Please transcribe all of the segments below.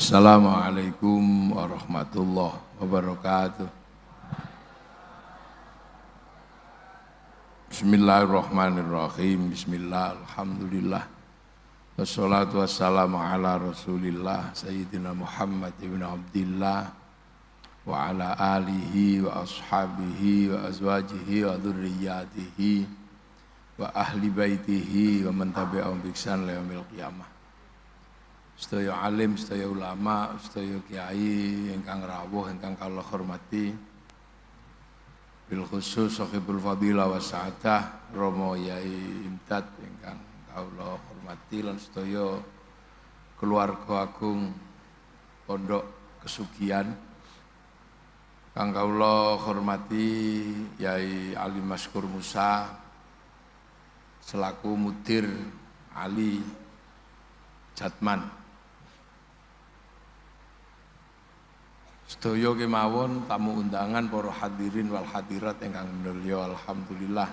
Assalamualaikum warahmatullahi wabarakatuh. Bismillahirrahmanirrahim. Bismillah, alhamdulillah. Wassalatu wassalamu ala rasulillah Sayyidina Muhammad ibn Abdillah wa ala alihi wa ashabihi wa azwajihi wa dhurriyyatihi wa ahli baitihi wa man tabi'ahum bi ihsan ila yaumil qiyamah. Sedaya alim, sedaya ulama, sedaya kiai ingkang rawuh ingkang kula hormati. Bil khusus sahibul fadilah wa sa'adah Romo Yai Imdad ingkang kula hormati lan sedaya keluarga agung Pondok Kesugihan. Kang kula hormati Yai Ali Maskur Musa selaku Mudir Ali Jatman. Sedaya kemawon tamu undangan para hadirin wal hadirat ingkang mulya, alhamdulillah.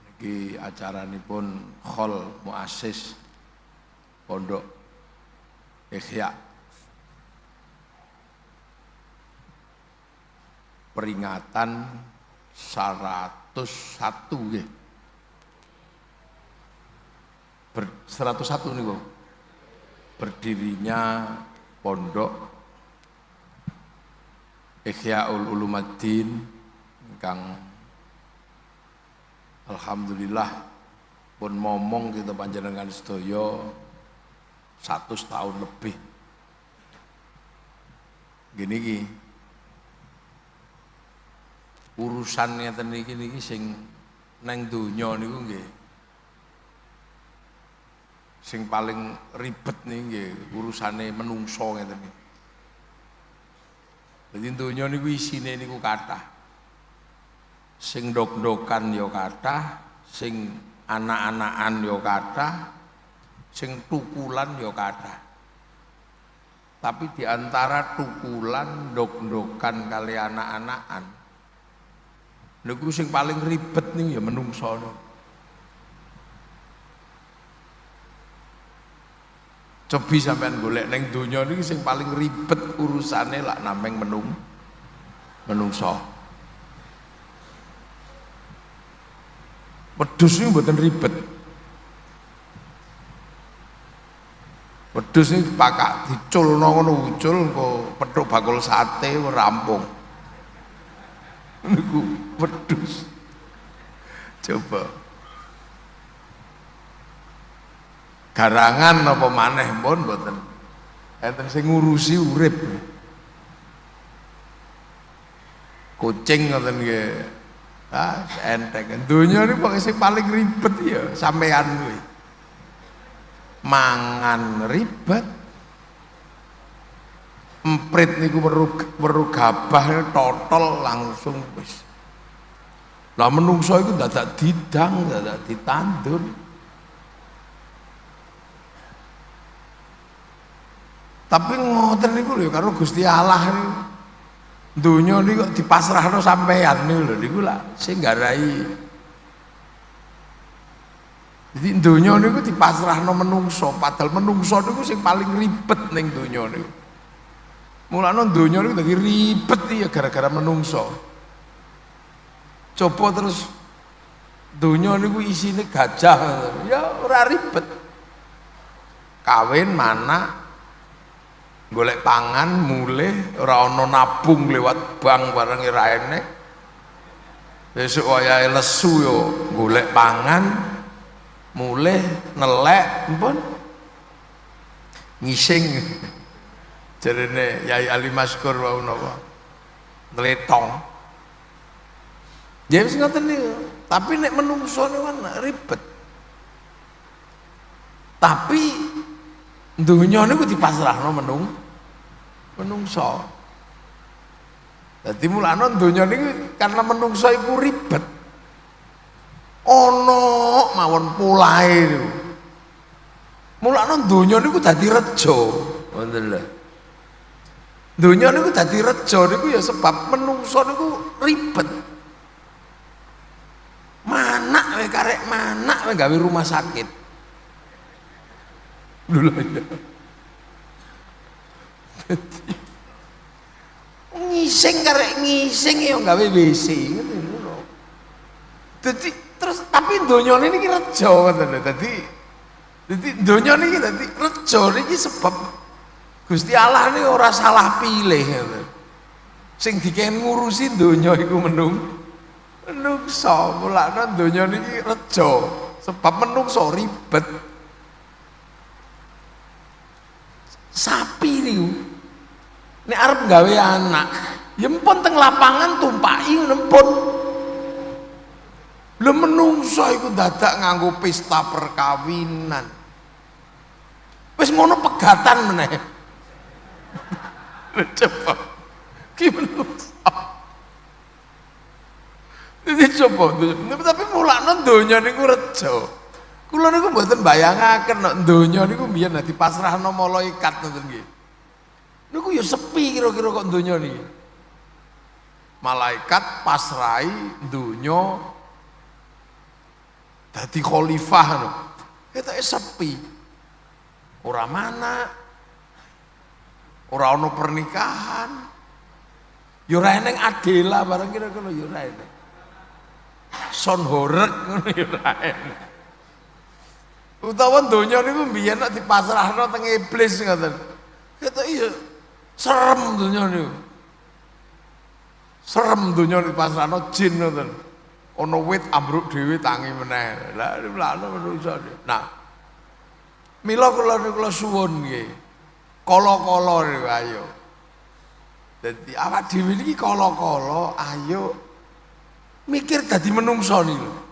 Niki acaranipun Khol Muassis Pondok Ihya. Peringatan 101 nggih. 101 niku. Berdirinya Pondok Ihyaul Ulumaddin ingkang alhamdulillah pun momong kita panjenengan sedaya 100 tahun lebih. Gini iki urusan ngeten niki sing nang donya niku nggih sing paling ribet nih nggih urusane menungso ngeten iki. Jadi dunia niku isine niku kathah. Sing ndok-ndokan ya kathah, sing anak-anakan ya kathah, sing tukulan ya kathah. Tapi di antara tukulan, ndok-ndokan kali anak-anakan niku sing paling ribet nih ya menungso. Cobi sampean golek neng donya niki sing paling ribet urusane lak nameng menungso. Wedhus niku mboten ribet. Wedhus niku pakak diculno ngono ucul engko pethuk bakul sate rampung. Niku wedhus. Coba garangan apa maneh pun mboten enten sing ngurusi urip. Kucing ngoten nggih. Enteng. Donya niku pokoke sing paling ribet ya sampean kuwi. Mangan ribet. Emprit niku weruh gabah totol langsung wis. Lah menungso iku dadak didang, dadak ditandur. Tapi ngoten niku lho karo Gusti Allah niku. Donya niku kok dipasrahno sampeyan niku lho niku lak sing nggarai. Jadi donya niku dipasrahno menungso, padahal menungso niku sing paling ribet ning donya niku. Mulane donya niku dadi ribet ya gara-gara menungso. Coba terus donya niku isine gajah ya ora ribet. Kawin mana golek pangan mulih ora ana nabung lewat bank bareng ora enek. Besok wayahe lesu yo golek pangan mulih nelek pun ngising jarene Yai Ali Maskur wau napa nletong. Ya wis ngoten niku. Tapi nek menungso niku kan ribet. Tapi dunya niku dipasrahno menungso. Dadi mulane dunya niku karena menungso iku ribet. Ana mawon polahe niku. Mulane dunya niku dadi reja. Ngoten lho. Dunya niku dadi reja niku ya sebab menungso niku ribet. Manak we karek manak we gawe rumah sakit. Lho ya. Ngising karek ngising ya gawe WC ngono. Dadi terus tapi donya niki reja ngoten lho. Dadi donya niki dadi reja niki sebab Gusti Allah ini ora salah pilih ngoten. Sing diken ngurusi donya iku menungso. Mulane donya niki reja sebab menungso ribet. Sapi niku nek arep gawe anak, ya empun teng lapangan tumpaki nempun. Lha menungso iku dadak nganggo pesta perkawinan. Wis ngono pegatan meneh. Coba. Ki menungso. Jadi coba, tapi mulane donya niku reja. Kula niku mboten bayangaken nek donya niku mbiyen dipasrahno malaikat ngoten nggih. Niku ya sepi kira-kira kok donya niki. Malaikat pasrai donya dadi khalifah ngono. Ketoke sepi. Ora mana. Ora ana pernikahan. Ya ora eneng Adela bareng kira-kira ya ora eneng. Son horek ngono ya ora eneng. Utawa donya niku mbiyen nek dipasrahno teng iblis ngoten. Ketoke ya serem donya niku. Serem donya dipasrahno jin ngoten. Ana wit ambruk dhewe tangi meneh. Lah lha menungso. Nah. Mila kula suwun nggih. Kala-kala niku ayo. Dadi awak dhewe iki kala-kala ayo mikir dadi menungso niku.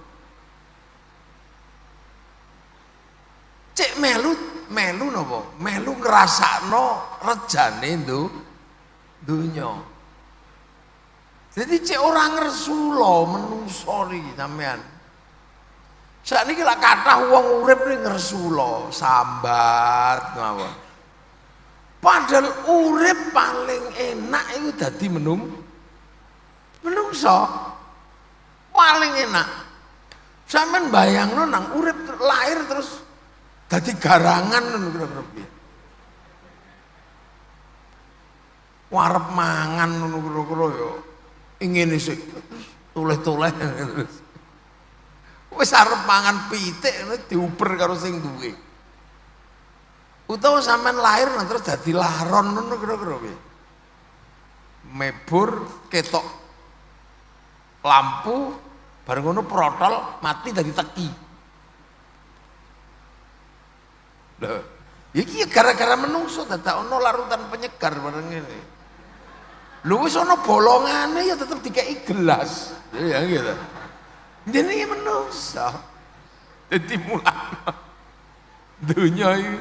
Cek melu napa? Melu ngrasakno rejane donya. Jadi cek ora ngresula menungso iki sampean. Sakniki lak kathah wong urip ning ngresula, sambat mawon. Padahal urip paling enak iku dadi menungso. Paling enak. Sampeyan bayangno nang urip lahir terus dadi garangan ngono kira-kira piye. Warep mangan ngono kira-kira ya ingin sik tuleh-tuleh. Wis arep mangan pitik diuber karo sing duwe. Utawa sampean lahir terus dadi laron ngono kira-kira piye. Mebur ketok lampu bareng ngono protol mati dadi teki. Loh, iki gara-gara menungso dadak ana larutan penyegar bareng ngene. Lho wis ana bolongane ya tetep dikeki gelas. Ya gitu. Dene menungso. Dadi mulane dunya iki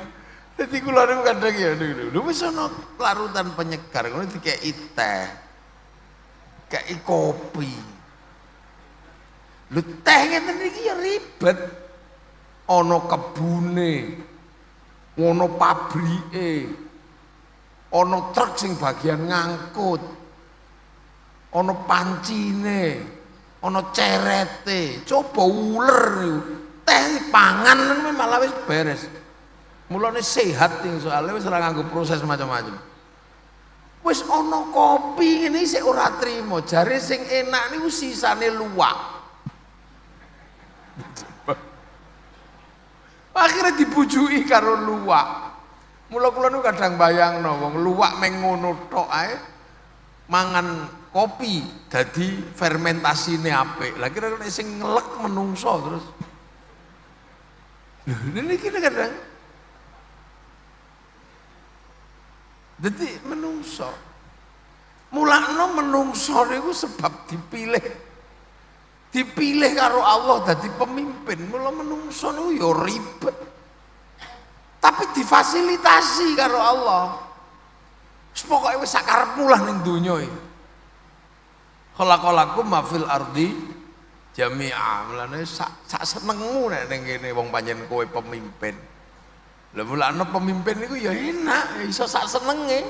dadi kula niku kadang ya lho wis ana larutan penyegar ngono dikeki teh. Keki kopi. Lho teh ngeten iki ya ribet. Ana kebune. Ono pabrike, ono truk sing bagian ngangkut, ono pancine, ono cerete, coba uler niku. Teh pangan malah wis beres. Mulane sehat ning soalnya wis ora nganggo proses macam-macam. Wis ono kopi ngene sik ora trimo, jare sing enak niku sisane luwak. Akhirnya dibujuki karo luwak. Mula kula niku kadang bayangno wong luwak meng ngono tok ae mangan kopi dadi fermentasine apik. Lah kira sing ngelek menungso terus. Lho niki kadang dadi menungso. Mulane menungso niku sebab dipilih karo Allah dadi pemimpin. Mula menungso niku ya ribet. Tapi difasilitasi karo Allah. Wis pokoke wis sakarepmu lah ning donya iki. Khalaqalakum ma fil ardi jami'a. Mulane sak senengmu nek ning kene wong pancen kowe pemimpin. Lah mulane pemimpin niku ya enak, iso sak senenge.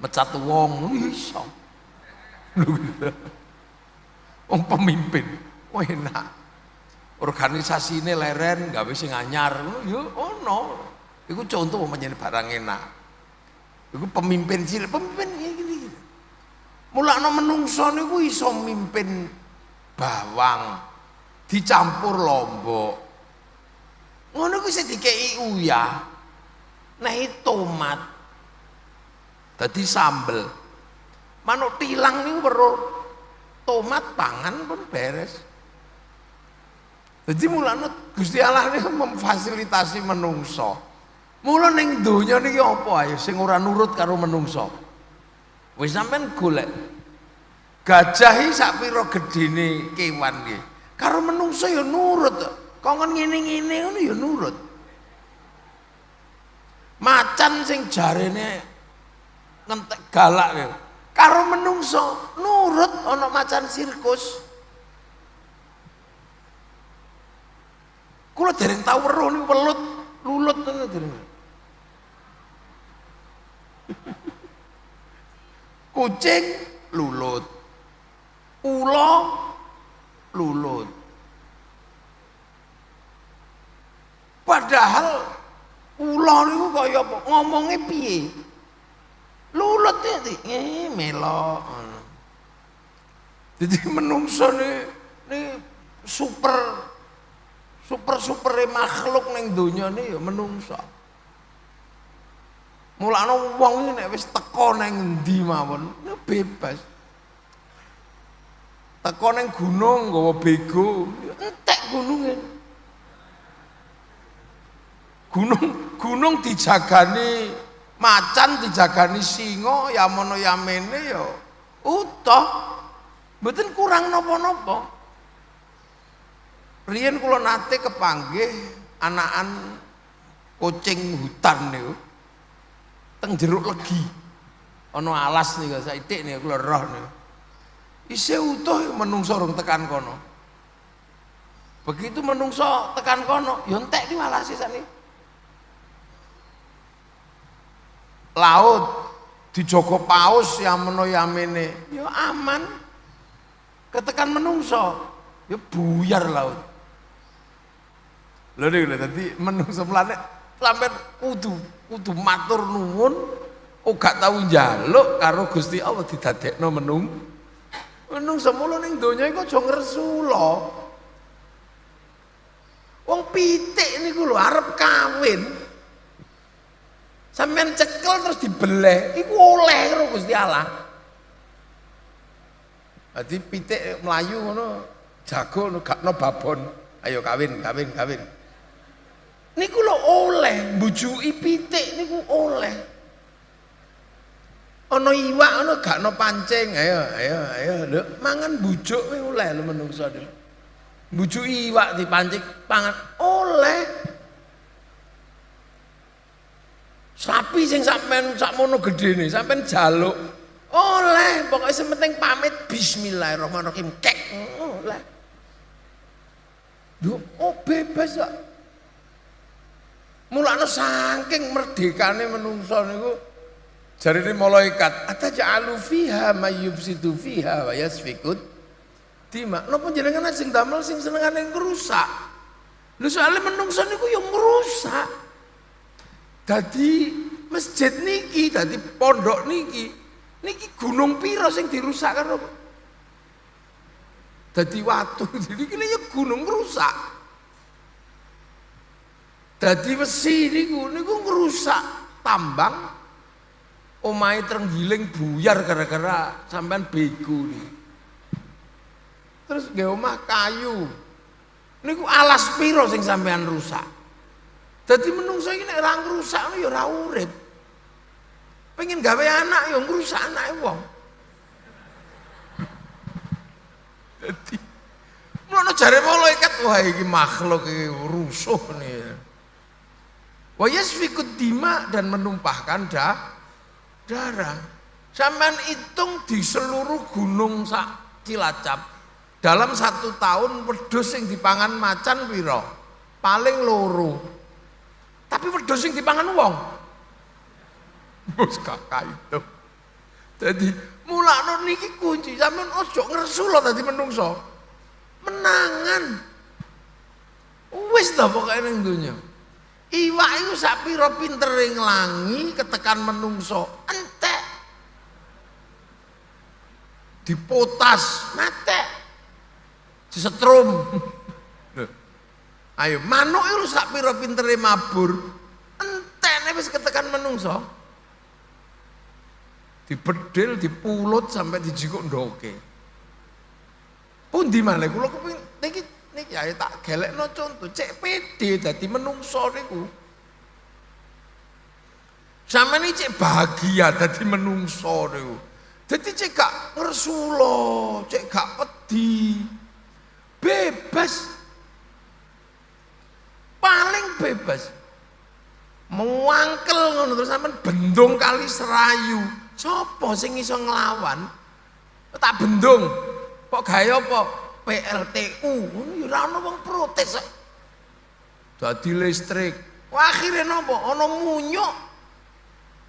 Mecat wong ngono ya iso. Wong pemimpin, oh enak. Organisasine leren, gawe sing anyar, yo ono. Iku contoh menjadi barang enak. Iku pemimpin cilik, pemimpin gini. Mulane menungso niku iso mimpin bawang dicampur lombok. Ngono ku sing dikeki uyah. Nehi tomat. Dadi sambel. Manuk tilang niku weruh tomat pangan pun beres. Jadi mulane Gusti Allah niku memfasilitasi menungso. Mula ning donya niki apa ayo sing ora nurut karo menungso. Wis sampean golek. Gajah iki sak pira gedene kewan iki. Karo menungso ya nurut. Kongkon ngene-ngene ngono ya nurut. Macan sing jarene ngentek galak ya. Karo menungso nurut ana macan sirkus. Kula dereng tau weruh niku welut, lulut ngono dereng. Kucing lulut. Ula lulut. Padahal ula niku kaya apa? Ngomongnya piye? Lulut iki melok ngono. Jadi menungso ini super makhluk ning donya ini ya menungso. Mulane wong iki nek wis teka ning endi mawon bebas. Teka ning gunung nggawa bego, entek gununge. Gunung dijagani macan, dijagani singa, yamono yamene ya utuh. Mboten kurang napa-napa. Riyen kula nate kepanggih anakan kucing hutan niku. Teng jeruk legi. Ana alas niku saithik niku kula roh niku. Isih utuh menungso rung tekan kono. Begitu menungso tekan kono, ya entek ki malah sisane. Laut dijogo paus yamono yamene, ya aman. Ketekan menungso, ya buyar laut. Lha niku dadi menungso planet sampean kudu matur nuwun, uga tau njaluk karo Gusti Allah didadekno menungso mula ning donya iku aja ngresula. Wong pitik niku lho arep kawin. Sampeyan cekel terus dibeleh, iku oleh karo Gusti Allah. Dadi pitik mlayu ngono, jago ngono gakno babon. Ayo kawin. Niku lho oleh, mbujuki pitik niku oleh. Ana iwak ngono gakno pancing, ayo lho mangan bujuk kuwi oleh lho menungso niku. Mbujuki iwak dipancing pangan oleh. Sapi sing sampean sakmono gedene sampean jaluk oleh, pokoknya sementing pamit bismillahirrahmanirrahim kek oleh. Duh, bebas kok. Mulane saking merdekane menungso niku jarine malaikat ataj'alu fiha mayyufsidu fiha wa yasfikut dima. Napa jenengan sing damel sing senengane ngrusak. Lho soalé menungso niku ya ngrusak. Dadi masjid niki, dadi pondok niki gunung pira sing dirusak karo. Dadi watu, jadi kene ya gunung rusak. Dadi wesi niku ngrusak tambang. Omahe Trenggiling buyar gara-gara sampean bego nih. Terus nggih omah kayu. Niku alas pira sing sampean rusak. Dadi menungso iki nek ora ngrusak ya ora urip. Pengen gawe anak ya ngrusak anake wong. Dadi ngono jare malaikat wah iki makhluk iki rusuh nih. Wa yasfikud dima dan menumpahkan darah. Sampean hitung di seluruh gunung sak Cilacap. Dalam 1 tahun wedhus sing dipangan macan pira? Paling loro. Tapi wedhus sing dipangan wong. Wis kakak itu. Jadi mulane niki kunci sampean ojo ngresula dadi menungso. Menangan. Wis ta pokoke ning donya. Iwak iku sak pira pintere nglangi ketekan menungso entek. Dipotas matek. Disetrum. Ayo manuk iku sak pira pintere mabur entek nek wis ketekan menungso. Dibedil, dipulut sampai dijikuk ndoke. Pundi maneh kula kepengin niki ya tak gelekno contoh cek pede dadi menungso niku. Sampeyan iki cek bahagia dadi menungso niku. Dadi cek gak ngersulo, cek gak pedhi. Bebas. Paling bebas. Mewangkel ngono terus sampean bendung kali Serayu. Sopo sing iso nglawan? Tak bendung. Kok gawe apa? PLTU. Ngono ya ora ono wong protes kok. Dadi listrik. Wah akhire napa? Ana munyuk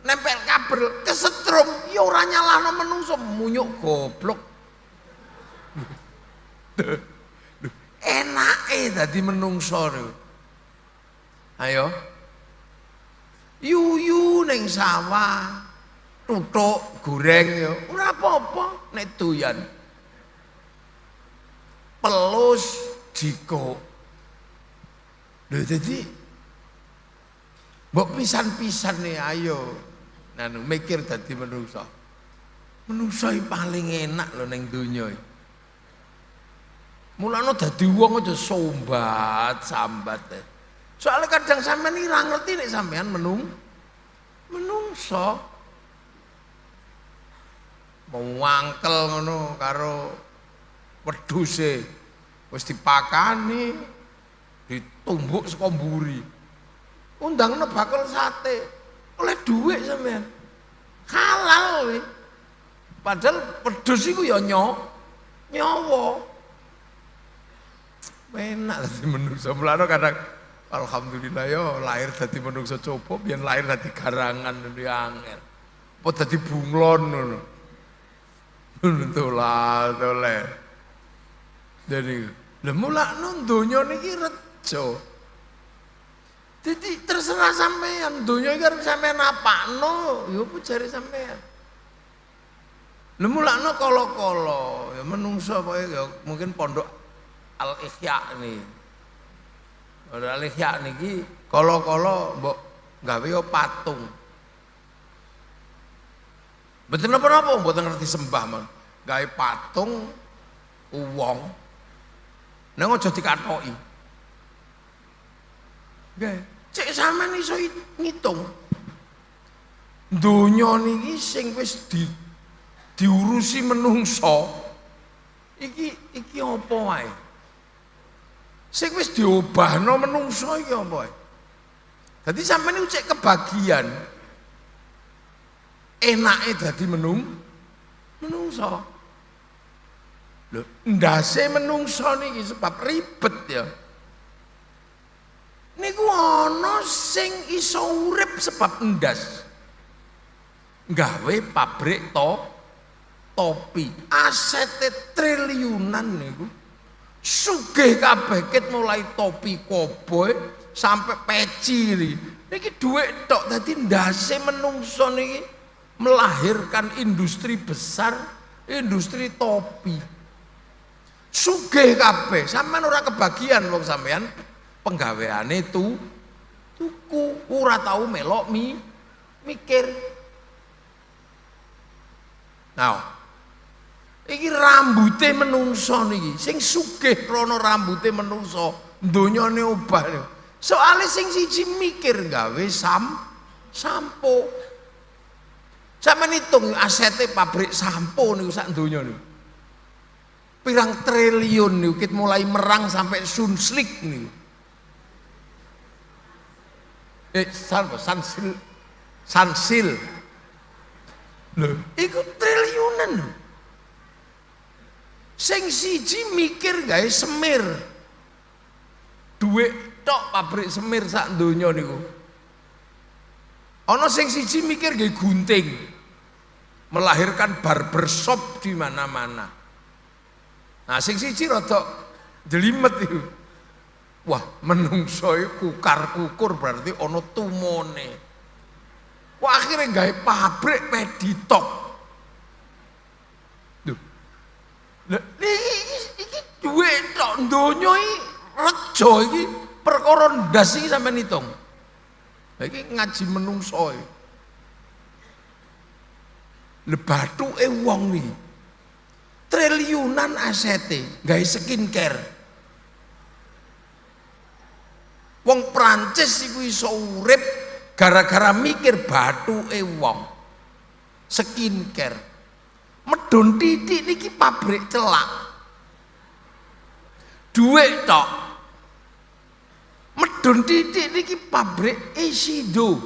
nempel kabel kesetrum ya ora nyalahno menungso, munyuk goblok. Enake dadi menungso niku. Ayo. Yuyu ning sawah. Tutuk goreng ya ora apa-apa nek doyan. Pelus jiko. Lho dadi mbok pisan-pisan nih ayo. Nah mikir dadi menungso. Menungso paling enak lho ning donya iki. Mulane dadi wong aja sombat sambat. Soalnya kadang sampean iki ora ngerti nek sampean menungso. Mewangkel ngono karo wedhuse wis dipakani ditumbuk saka mburi. Undangno bakul sate oleh dhuwit sampean. Halal kuwi. Padahal wedhus iku ya nyawa. Enak dadi menungso. Mulane kadang alhamdulillah ya lahir dadi menungso coba biyen lahir dadi garangan iki angel. Apa dadi bunglon ngono. Tulah toleh. Jadi lemulakno donya niki reja. Jadi terserah sampean, donya iki arep sampean apakno, ya apa jare sampean. Lemulakno kala-kala, ya menungso pokoke ya mungkin pondok Al-Ihya nih. Pondok Al-Ihya niki kala-kala mbok gawe patung. Betul napa-napa mboten ngerti sembah mon. Gawe patung wong. Nang aja dikatoki. Nggih, cek sampean iso ngitung. Donya niki sing wis diurusi menungso. Iki apa wae? Sing wis diobahno menungso iki apa wae? Dadi sampean iku cek kebagian. Enake dadi menungso. Lho, ndase menungso niki sebab ribet ya. Niku ana sing iso urip sebab ndas. Gawe pabrik topi. Asete triliunan niku. Sugih kabeh ket mulai topi koboi sampai peci niki dhuwit tok dadi ndase menungso niki. Melahirkan industri besar, industri topi. Sugih kabeh, sampean ora kebagian wong sampean penggaweane tuku, ora tau melok mikir. Nah, iki rambute menungso niki, sing sugih krana rambute menungso, donyane obah. Soale sing siji mikir gawe sampo. Sampeyan hitung asete pabrik sampo niku sak donya niku. Pirang triliun niku kit mulai merang sampai Sunslik niku. Sansil. Lho, iku triliunan. Sing siji mikir gawe semir. Duit tok pabrik semir sak donya niku. Ana sing siji mikir gawe gunting. Melahirkan barbershop di mana-mana. Nah, sing siji rada jelimet itu. Wah, menungso iku kukar-kukur berarti ana tumone. Wah, akhirnya gawe pabrik peditok. Duh. Lah iki duwe tok donya iki reja iki perkara ndas iki sampean hitung. Lah iki ngaji menungso iki. Le bathuke wong iki triliunan asete gawe skincare. Wong Prancis iku iso urip gara-gara mikir bathuke wong. Skincare. Medun titik niki pabrik celak. Duit tok. Medun titik niki pabrik Isido.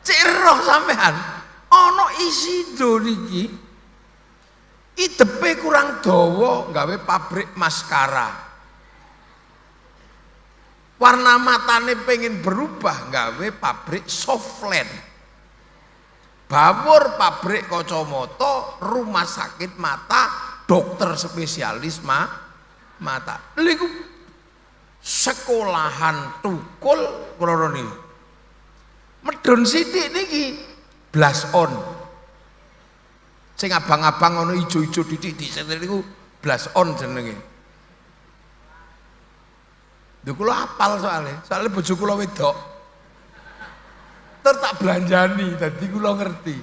Cek roh sampean, ana Isido niki idepe kurang dawa gawe pabrik maskara. Warna matane pengen berubah gawe pabrik softland. Bawur pabrik kacamata, rumah sakit mata, dokter spesialis mata. Lha sekolahan tukul karo niki. Medun sithik niki blas on. Sing abang-abang ana ijo-ijo titik-titik niku blas on jenenge. Lho kula hafal soalnya bojo kula wedok. Ter tak belanjani, dadi kula ngerti.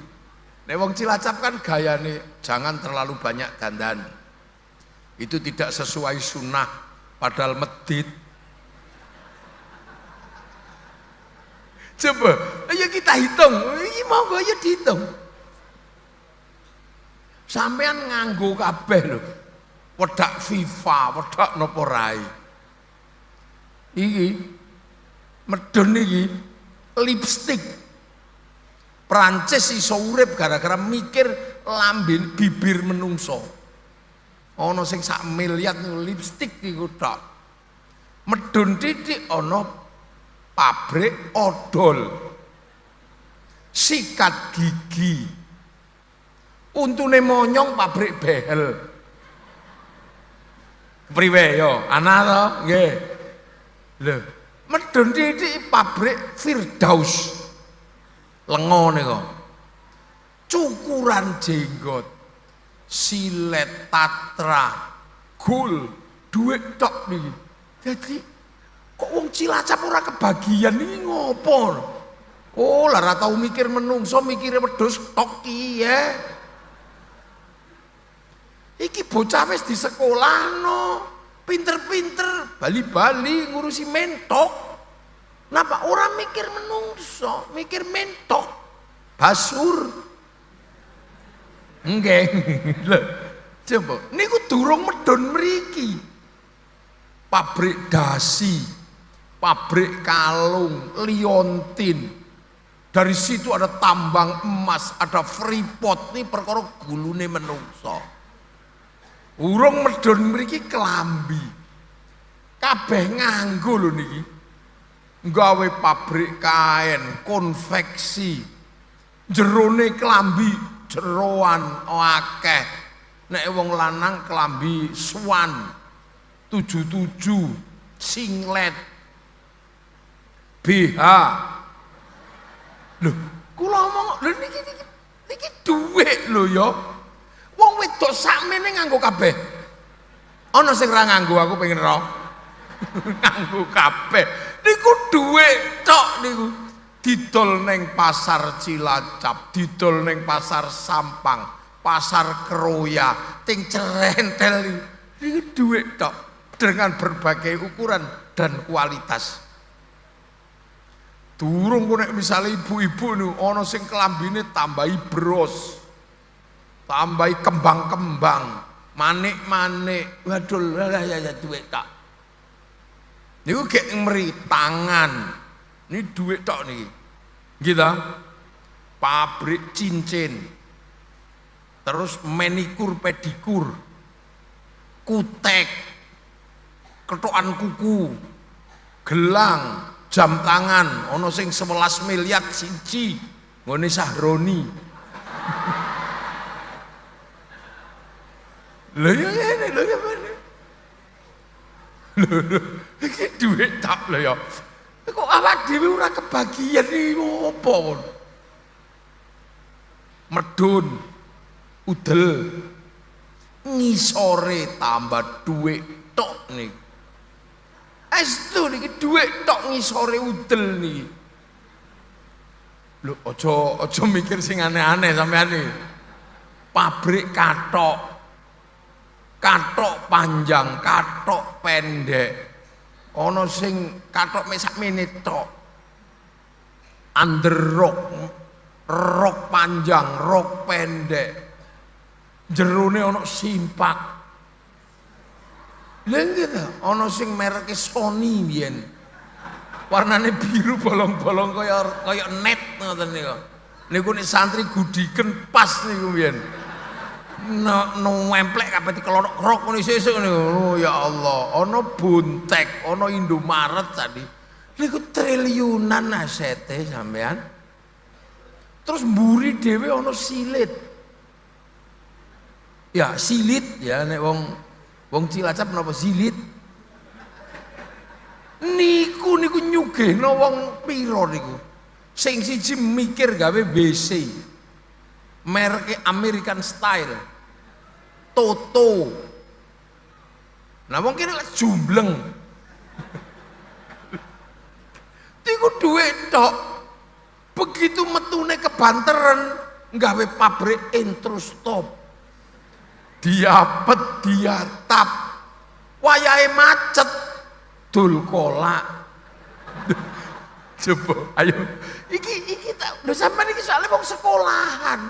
Nek wong Cilacap kan gayane jangan terlalu banyak dandan. Itu tidak sesuai sunnah, padahal medit. Coba, ayo kita hitung. Iki monggo ayo dihitung. Sampean nganggo kabeh lho. Wedak FIFA, wedak napa rai. Iki medun iki lipstik. Prancis iso urip gara-gara mikir lambin bibir menungso. Ana sing 1 miliar niku lipstik iku tok. Medun titik ana pabrik odol. Sikat gigi. Untune monyong pabrik behel. Priwe yo, ana to? Nggih. Lho, medun titik pabrik Firdaus. Lengo nika. Cukuran jenggot. Silet Tatra. Gul, duit tok niki. Jadi kok wong Cilacap ora kebagian iki ngopo? Oh, lara tau mikir menungso, mikire wedhus tok kiye. Iki bocah wis di sekolahno, pinter-pinter, bali-bali ngurusi mentok. Napa orang mikir menungso, mikir mentok, basur. Nggih. Lho, coba niku durung medun mriki. Pabrik dasi, pabrik kalung, liontin. Dari situ ada tambang emas, ada freeport, ini perkara gulune menungso. Urung medun mriki kelambi. Kabeh nganggo lho niki. Gawe pabrik kain, konveksi. Jerone kelambi jeroan akeh. Nek wong lanang kelambi swan 77, singlet, BH. Lho, kula omong lho niki dhuwit lho ya. Wong wedok sakmene nganggo kabeh. Ana sing ra nganggo, aku pengen roh. Nganggo kabeh. Niku dhuwit tok niku. Didol neng pasar Cilacap, didol neng pasar Sampang, pasar Keroya, ting cerentel niku dhuwit tok dengan berbagai ukuran dan kualitas. Durung kok nek misale ibu-ibu niku ana sing kelambine tambahi bros. Tambahi kembang-kembang, manik-manik. Waduh, ya dhuwit tok. Niku gek meri tangan. Ini duit tok niki. Gitu. Pabrik cincin. Terus manikur pedikur. Kutek. Ketokan kuku. Gelang, jam tangan, ono sing 11 miliar siji. Ngene Sahroni. Lho ya ngene, lho ya ngene. Lho, iki dhuwit tok lho ya. Kok awak dhewe ora kebagian iki opo? Medun, udel, ngisore tambah dhuwit tok niku. Estu niki dhuwit tok ngisore udel niki. Lho aja mikir sing aneh-aneh sampean iki. Pabrik kathok. Kathok panjang, kathok pendek. Ana sing kathok mek sakmene tok. Underrok, rok panjang, rok pendek. Jerone ana simpak. Lha gitu, ana sing mereke Sony biyen. Warnane biru bolong-bolong kaya net ngoten niku. Niku nek santri gudiken pas niku biyen. No emplek kabeh dikelonok rok ngene sesuk niku. Oh ya Allah, ana Bontek, ana Indomaret tadi. Niku triliunan asete sampean. Terus mburi dhewe ana silit. Ya, silit ya nek wong Cilacap napa silit? Niku nyugihno wong pira niku. Sing siji mikir gawe WC. Merek American Style. Toto. Nah mungkin lek jumbleng. Niku dhuwit tok. Begitu metune kebanteran gawe pabrik Introstop. Diapet, diatap. Wayahe macet. Dul kolak. Coba, ayo. Iki tak lho sampean iki soalnya wong sekolahan.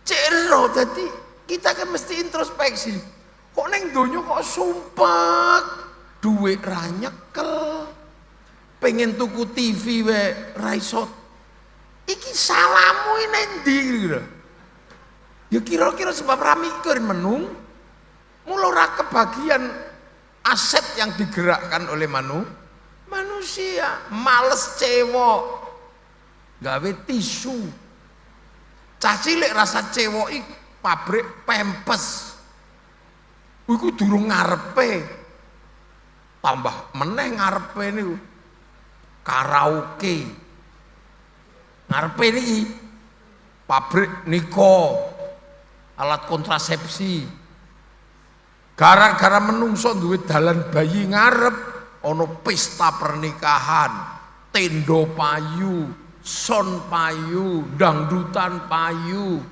Cero dadi kita kan mesti introspeksi. Kok ning donya kok sumpek, duit ra nyekel. Pengen tuku TV wae ra iso. Iki salahmu ini ndi lho. Ya kira-kira sebab ra mikir menung. Mula ora kebagian aset yang digerakkan oleh manusia. Males cewek gawe tisu. Cah cilik rasa cewek pabrik pempes. Iku durung ngarepe. Tambah meneh ngarepe niku karaoke. Ngarepe niki pabrik niko, alat kontrasepsi. Gara-gara menungso duwe dalan bayi ngarep ana pesta pernikahan, tendo payu, son payu, dangdutan payu.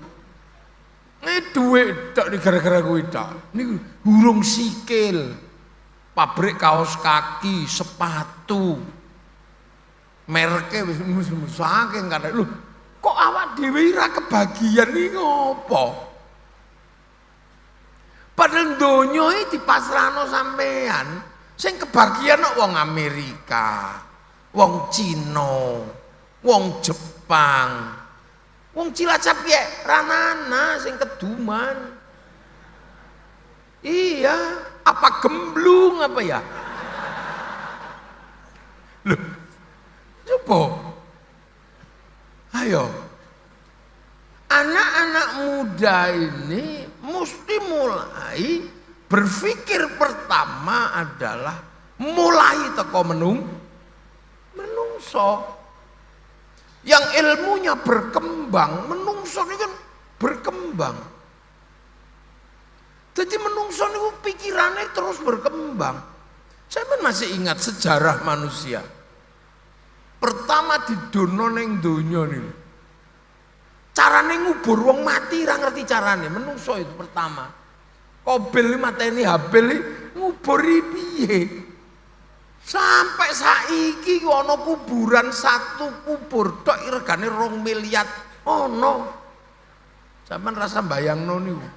Duit tok gara-gara kuwi tok. Niku hurung sikil. Pabrik kaos kaki, sepatu. Mereke wis saking kadang lho, kok awak dhewe ora kebagian iki ngopo? Padahal donya iki dipasrahno sampean, sing kebagian kok wong Amerika, wong Cina, wong Jepang. Wong Cilacap ya ranana sing keduman. Iya, apa gemblung apa ya? Loh, coba. Ayo. Anak-anak muda ini mesti mulai berpikir pertama adalah mulai teko menungso. Yang ilmunya berkembang, menungso ini kan berkembang. Jadi menungso ini pikirannya terus berkembang. Saya masih ingat sejarah manusia. Pertama didono ning donya niku. Carane ngubur wong mati ra ngerti carane, menungso itu pertama. Kobil mateni Habil nguburi piye? Sampai saiki ana kuburan satu kubur tok regane 2 miliar ono. Sampeyan rasa bayangno niku.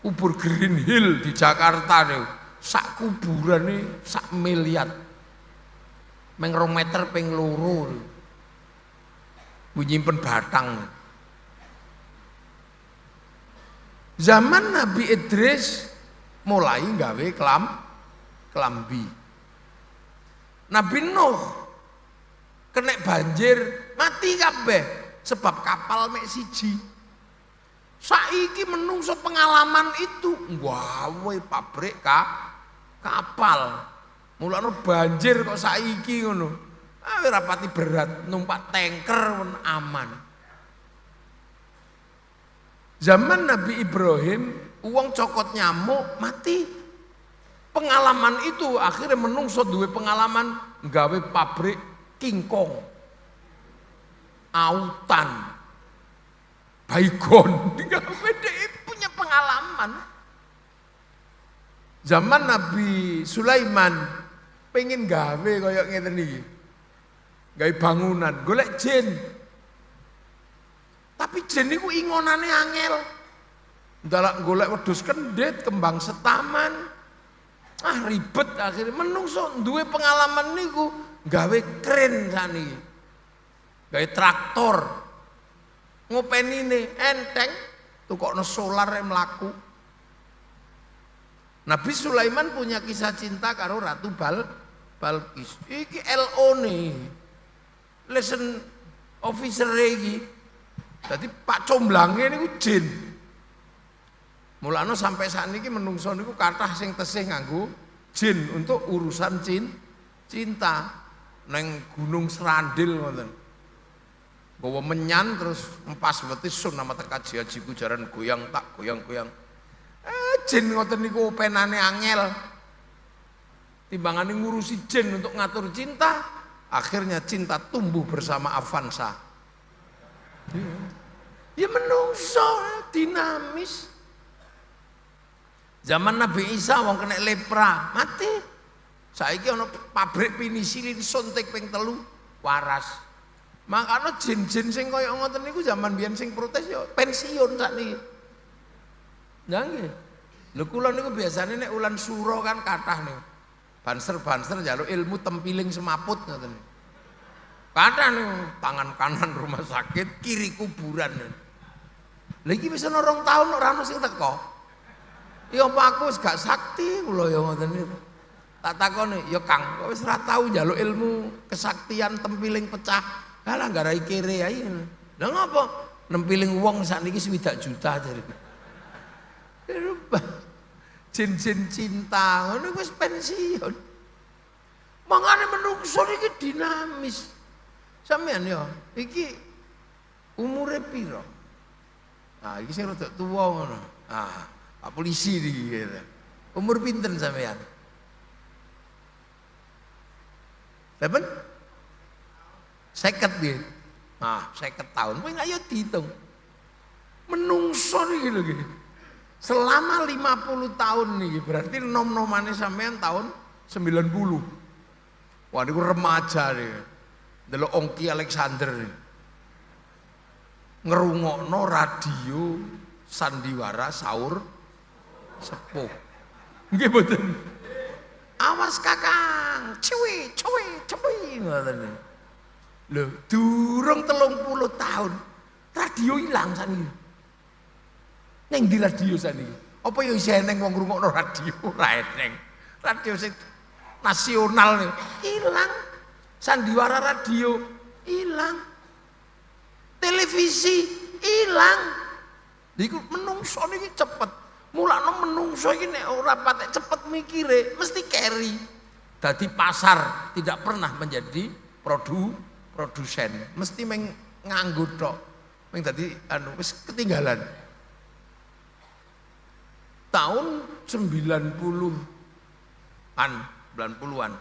Kubur Green Hill di Jakarta niku. Sak kuburane 1 miliar. Meng 2 meter ping 2. Nyimpen batang. Zaman Nabi Idris mulai gawe kelambi. Nabi Nuh kena banjir mati kabeh sebab kapal mek siji. Saiki menungso pengalaman itu gawe pabrik kapal. Mulane banjir kok saiki ngono. Rapati berat, numpak tanker aman. Zaman Nabi Ibrahim, uang cokot nyamuk mati. Pengalaman itu akhirnya menungso duwe pengalaman nggawe pabrik kingkong, autan, baygon. Dia punya pengalaman. Zaman Nabi Sulaiman pengen gawe koyok ngeten iki. Gawe bangunan, golek jin. Tapi jin niku ingonane angel. Ndalak golek wedhus kendhit, kembang setaman. Ribet akhirnya menungso duwe pengalaman niku gawe kren saniki. Gawe traktor. Ngopenine enteng tukokno solar mlaku. Nabi Sulaiman punya kisah cinta karo Ratu Balkis. Iki LO nih. Lesson officer iki. Dadi Pak Comblange niku jin. Mulane sampai saat ini menungso niku kathah sing tesih nganggo jin untuk urusan cinta. Neng Gunung Serandil ngoten. Bawa menyan terus empas betis sun nama teka hajiku jaran goyang tak goyang-goyang. Jin ngoten niku penane angel. Timbangane ngurusi jin untuk ngatur cinta, akhirnya cinta tumbuh bersama Avanza. Ya menungso dinamis. Zaman Nabi Isa wong kena lepra, mati. Saiki ana pabrik penisilin suntik ping 3 waras. Makanya jin-jin sing kaya ngoten niku zaman biyen sing protes ya pensiun sakniki. Nggih. Lho kula niku biasane nek ulan suro kan kathah niku. Banser-banser njaluk ilmu tempiling semaput ngoten. Kathah niku tangan kanan rumah sakit, kiri kuburan. Lha iki wis ana 2 tahun ora ono sing teko. Ya apa aku wis gak sakti kula ya ngoten niku. Tak takoni, ya Kang, kok wis ora tau njaluk ilmu kesaktian tempiling pecah. Lah garai kere ae. Lah ngopo? Nempiling wong sakniki 20 juta jare. Jin-jin cinta ngono wis pensiun. Mangane menungso iki dinamis. Sampeyan ya, iki umure piro? Ah, iki sing rada tuwa ngono. Ah, Pak polisi iki. Umur pinten sampeyan? Saben? 50 nggih. Ah, 50 tahun. Kowe ayo diitung. Menungso iki lho iki. Selama 50 tahun nih, berarti nom-nomane sampean tahun 90. Wah, niku remaja nih. Delok Ongki Alexander nih. Ngerungokno radio sandiwara sahur sepuh. Nggih mboten. Awas Kakang, cuwi ngoten. Lho, durung 30 tahun radio ilang saniki. Neng di radio saniki. Apa ya isih eneng wong ngrungokno radio ora eneng. Radio sing nasional nih ilang. Sandiwara radio ilang. Televisi ilang. Niku menungso niki cepet. Mulane menungso iki nek ora patek cepet mikire mesti carry. Dadi pasar tidak pernah menjadi produsen. Mesti nganggo tok. Meng dadi wis ketinggalan. Tahun 90-an.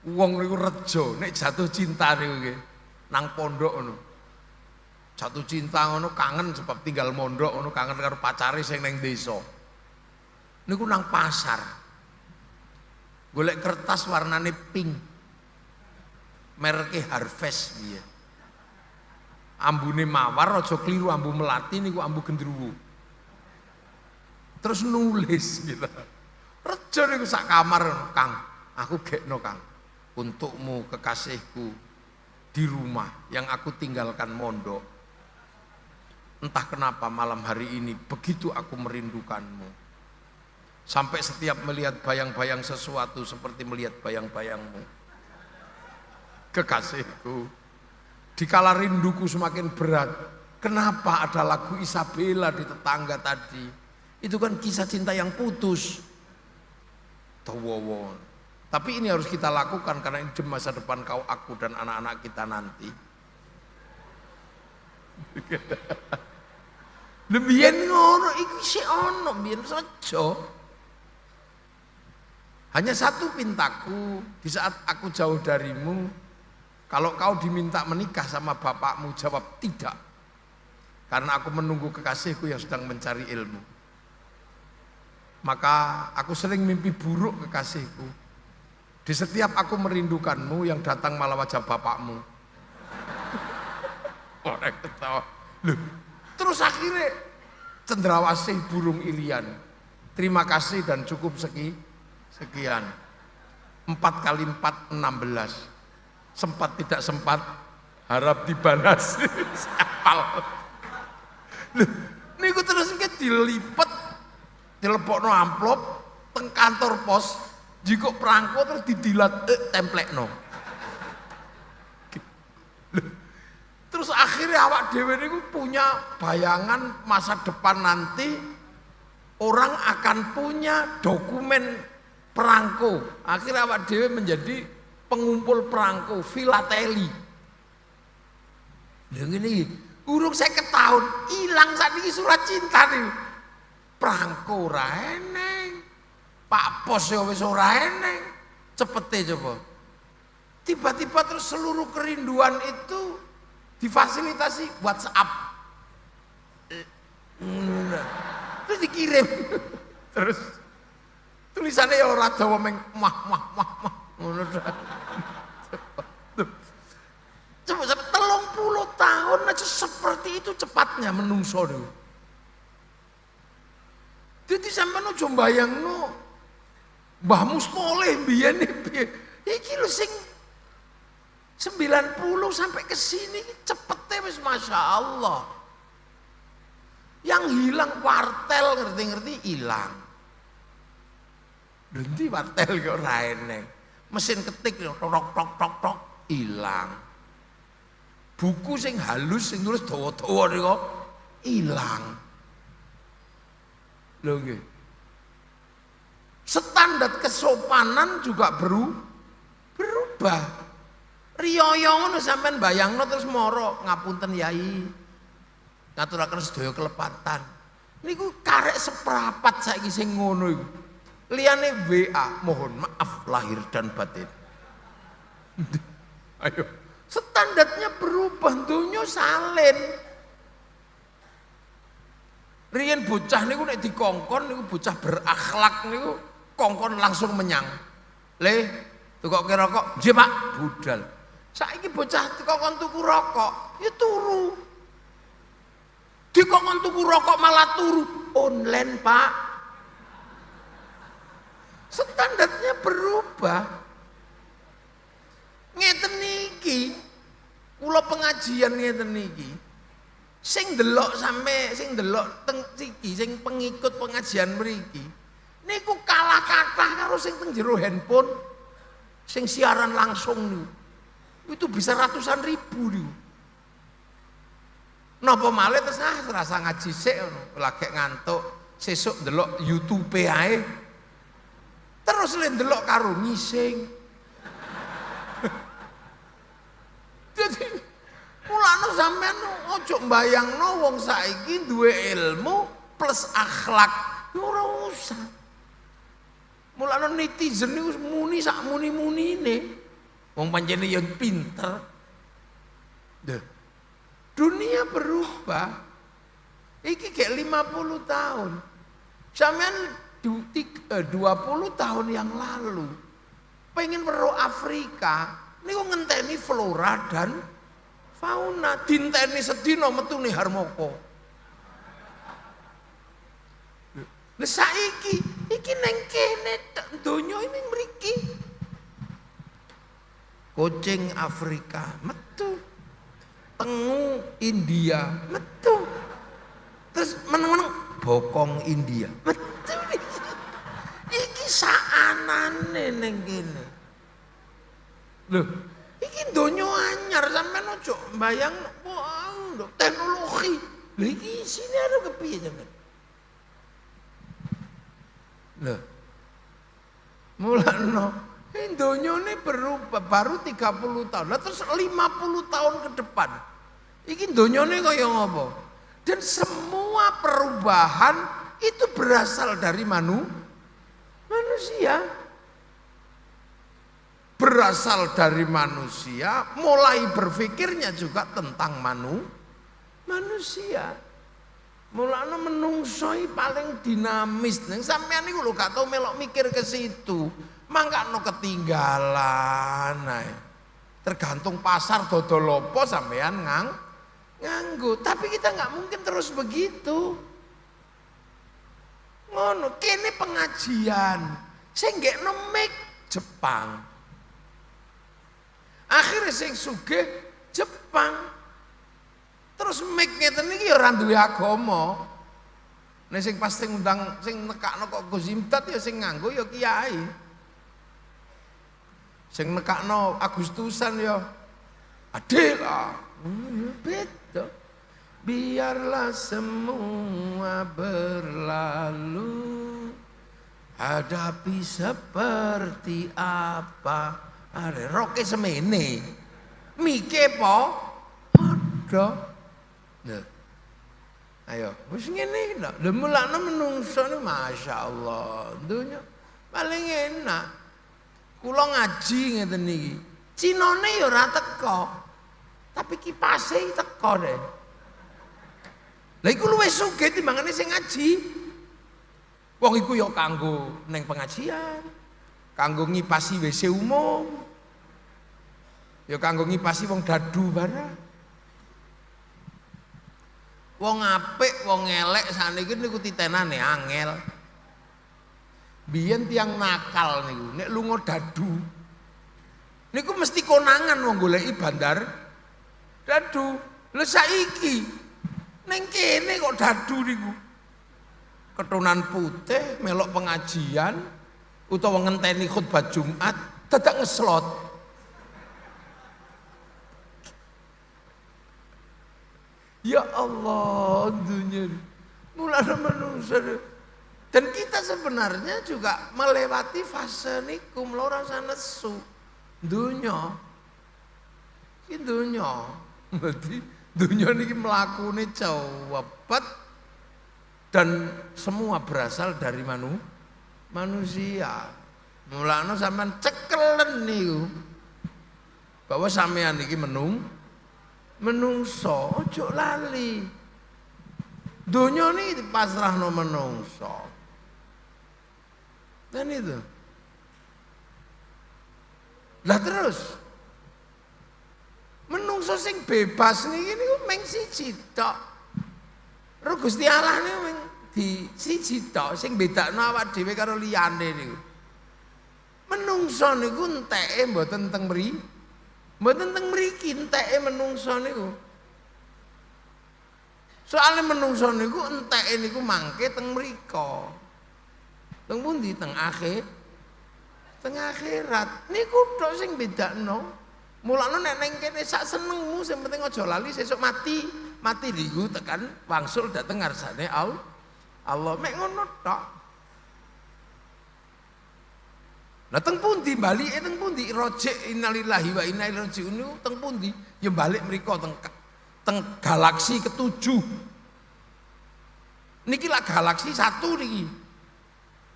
Wong niku rejo nek jatuh cinta niku nggih nang pondok ngono. Jatuh cinta ngono kangen sebab tinggal mondok ngono kangen karo pacare sing ning desa. Niku nang pasar. Golek kertas warnane pink. Mereke Harvest piye. Ambune mawar aja kliru ambu melati niku ambu gendruwo. Terus nulis gitu. Rejo niku sak kamar, Kang. Aku gekno, Kang. Untukmu kekasihku di rumah yang aku tinggalkan mondok. Entah kenapa malam hari ini begitu aku merindukanmu. Sampai setiap melihat bayang-bayang sesuatu seperti melihat bayang-bayangmu. Kekasihku. Dikala rinduku semakin berat. Kenapa ada lagu Isabella di tetangga tadi? Itu kan kisah cinta yang putus. Dawa. Tapi ini harus kita lakukan karena ini demi masa depan kau, aku dan anak-anak kita nanti. Lebihan ngono iki sik ono biyen saja. Hanya satu pintaku, di saat aku jauh darimu, kalau kau diminta menikah sama bapakmu, jawab tidak. Karena aku menunggu kekasihku yang sedang mencari ilmu. Maka aku sering mimpi buruk kekasihku. Di setiap aku merindukanmu, yang datang malah wajah bapakmu. Orang ketawa. Loh, terus akhirnya cendrawasih burung ilian. Terima kasih dan cukup sekian. 4 kali 4 16. Sempat tidak sempat harap dibalas. Apal. Loh, niku terus iki dilipet, dilebokno amplop teng kantor pos, jiko perangko terus didilat templekno. Loh, terus akhirnya awak dhewe niku punya bayangan masa depan nanti orang akan punya dokumen perangko. Akhirnya awak dhewe menjadi pengumpul perangko, filateli. Lha ngene urung 50 tahun ilang sakniki surat cinta nih. Perangko ora eneng. Pak Pos ya wis ora eneng. Cepete coba. Tiba-tiba terus seluruh kerinduan itu difasilitasi WhatsApp. Terus dikirim. Terus tulisannya ya ora dawa meng mah. Ngono coba sampai 30 tahun aja seperti itu cepatnya menungso dulu. Jadi sampai no jombayang no Mbah Mustoleh biyen iki lho sing 90 sampai ke sini cepetnya wis Masya Allah. Yang hilang wartel ngerti-ngerti hilang. Nanti wartel kok ora eneng. Mesin ketik tok hilang. Buku sing halus sing nulis dawa-dawa niku ilang. Lho nggih. Standar kesopanan juga berubah. Riyaya ngono sampean bayangno terus moro ngapunten Yai. Ngaturaken sedaya kelepatan. Niku karek seprapat saiki sing ngono iku. Liyane WA, mohon maaf lahir dan batin. Ayo. Standarnya berubah, dunia salin. Riyen bocah niku nek dikongkon niku bocah berakhlak niku kongkon langsung menyang. Le, tukoke rokok, nggih Pak, budal. Saiki bocah dikongkon tuku rokok, ya turu. Dikongkon tuku rokok malah turu, online Pak. Standarnya berubah. Ngeten niki kula pengajian ngeten niki sing delok sampe sing delok teng siki sing pengikut pengajian mriki niku kalah kathah karo sing teng jero handphone sing siaran langsung niku itu bisa ratusan ribu niku. Napa malih terus rasa ngaji sik ngono lagi ngantuk sesuk delok YouTube ae terus le delok karo ngising. Jadi mulane sampean ojo mbayangno wong saiki duwe ilmu plus akhlak ora usah. Mulane netizen niku muni sak muni-munine. Wong pancene yang pinter. Dunia berubah. Iki kayak 50 tahun. Sampean 20 tahun yang lalu pengen weruh Afrika. Niku ngenteni flora dan fauna, dinteni sedina metune harmoko. Lah saiki iki neng kene donya ini mriki. Kucing Afrika metu. Tengu India metu. Terus meneng-meneng bokong India metu. Iki saanane neng kene. Loh, iki donya anyar sampean ojo mbayang teknologi. Lha iki isine arep kepiye sampean? Loh. Mulane donya ini baru 30 tahun. Lah terus 50 tahun ke depan. Iki donyane kaya ngopo? Dan semua perubahan itu berasal dari manusia. Berasal dari manusia, mulai berpikirnya juga tentang manusia. Mulane menungso paling dinamis. Ning sampean niku lho gak tau melok mikir ke situ. Mangkano ketinggalan ae. Tergantung pasar dodol apa sampean nganggo. Tapi kita nggak mungkin terus begitu. Ngono, kene pengajian. Sing gekno mic Jepang. Akhirnya sing sugih Jepang. Terus mic ngeten iki ya ora duwe agama. Nek sing pas sing undang sing nekakno kok Gus Imdad ya sing nganggo ya kiai. Sing nekakno Agustusan ya adil lah. Beda. Biarlah semua berlalu. Hadapi seperti apa. Are roke semene. Mike po padha. Nah, ayo, wis ngene lho. Lha mulane menungso ni masyaallah, dunya paling enak. Kula ngaji ngeten iki. Cinane ya ora teko. Tapi kipase teko deh. Lah iku luwih sugih timbangane sing ngaji. Wong iku ya kanggo ning pengajian. Kanggo ngipasi WC umum. Ya kanggo ngipasi wong dadu barang. Wong apik, wong elek saniki niku titenane angel. Biyen tiyang nakal niku, nek lunga dadu. Niku mesti konangan wong goleki bandar dadu. Lha saiki ning kene kok dadu niku. Ketunan putih melok pengajian utawa ngenteni khutbah Jumat dadak ngeslot. Ya Allah, dunia mulai menungso. Dan kita sebenarnya juga melewati fase niku ora usah nesu. Dunia. Iki dunia. Berarti dunia niki mlakune cepet dan semua berasal dari manusia. Mulane sampean cekelen niku. Bahwa sampean niki menungso ojo lali. Donya ini dipasrahno menungso. Dan itu. Lah terus menungso sing bebas niki niku meng siji tok. Ro Gusti Allah niku meng di siji tok sing bedakno awak dhewe karo liyane niku. Menungso niku enteke mboten teng mriki. Mboten teng mriki enteke menungso niku. Soale menungso niku enteke niku mangke teng mriko. Teng pundi? Teng akhirat. Niku tok sing bedakno. Mulane nek ning kene sak senengmu sing penting aja lali sesuk mati. Mati niku tekan wangsul dateng ngarsane Allah. Mek ngono tok. Lah teng pundi balike teng pundi rojek innalillahi wa inna ilaihi raji'un teng pundi ya balik mriko teng galaksi ketujuh. Niki lah galaksi satu niki.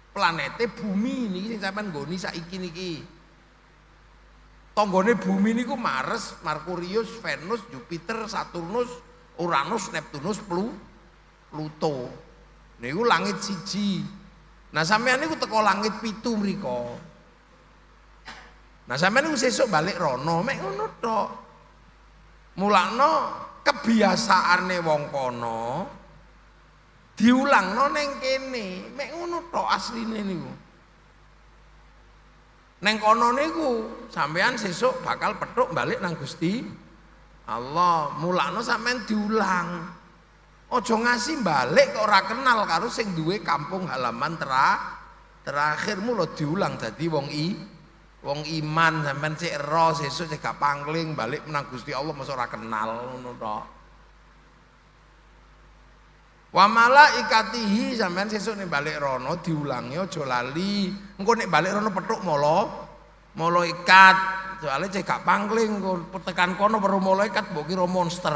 Planete bumi niki sing sampean nggoni saiki niki. Tanggane bumi niku Mars, Merkurius, Venus, Jupiter, Saturnus, Uranus, Neptunus, Pluto. Niku langit siji. Nah sampean niku teko langit 7 mriko. Nah sampeyan niku sesuk balik rono mek ngono tok. Mulakno kebiasaane wong kono diulangno ning kene, mek ngono tok asline niku. Ning kono niku sampeyan sesuk bakal petuk balik nang Gusti Allah. Mulakno sampeyan diulang. Aja ngasih balik kok ora kenal karo sing duwe kampung halaman terakhir mula diulang dadi wong iman sampean sik ero sesuk sik gak pangling balik menang Gusti Allah mesti ora kenal ngono tok. Wa malaikatihi sampean sesuk nek balik rono diulangi aja lali. Engko nek balik rono petuk malaikat. Soale cek gak pangling tekan kono perlu malaikat mbok kira monster.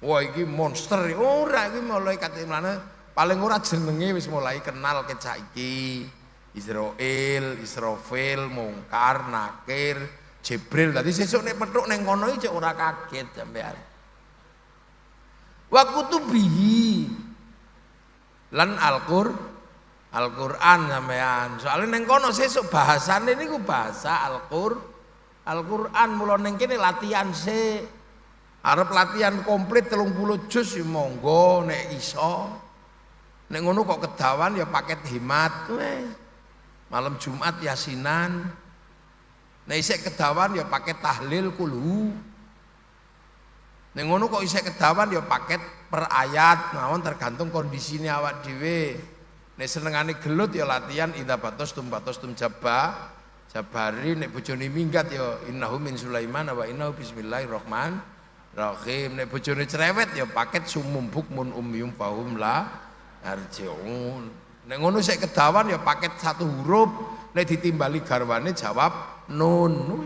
Wah iki monster ora iki malaikat mlane paling ora jenenge wis mulai kenal ket saiki. Israil, Israfil, Mungkar, Nakir, Jibril. Dadi sesuk nek petuk ning kono iki cek ora kaget sampean. Wa kutubihi lan Al-Qur'an sampean. Soale ning kono sesuk bahasane niku bahasa Al-Qur'an mula ning kene latihan sik. Arep latihan komplit 30 juz ya monggo nek iso. Nek ngono kok kedawan ya paket hemat wis. Malam Jumat yasinan. Nek isih kedawan ya paket tahlil kulhu. Nek ngono kok isih kedawan ya paket per ayat mawon tergantung kondisine awak dhewe. Nek senengane gelut ya latihan idza batastum jabari nek bojone minggat ya innahu min Sulaiman wa innahu bismillahirrahmanirrahim. Nek bojone cerewet ya paket sumum bukmun umyum fahum la arjiun. Nek ngono sik kedawan ya paket satu huruf nek ditimbali garwane jawab nun.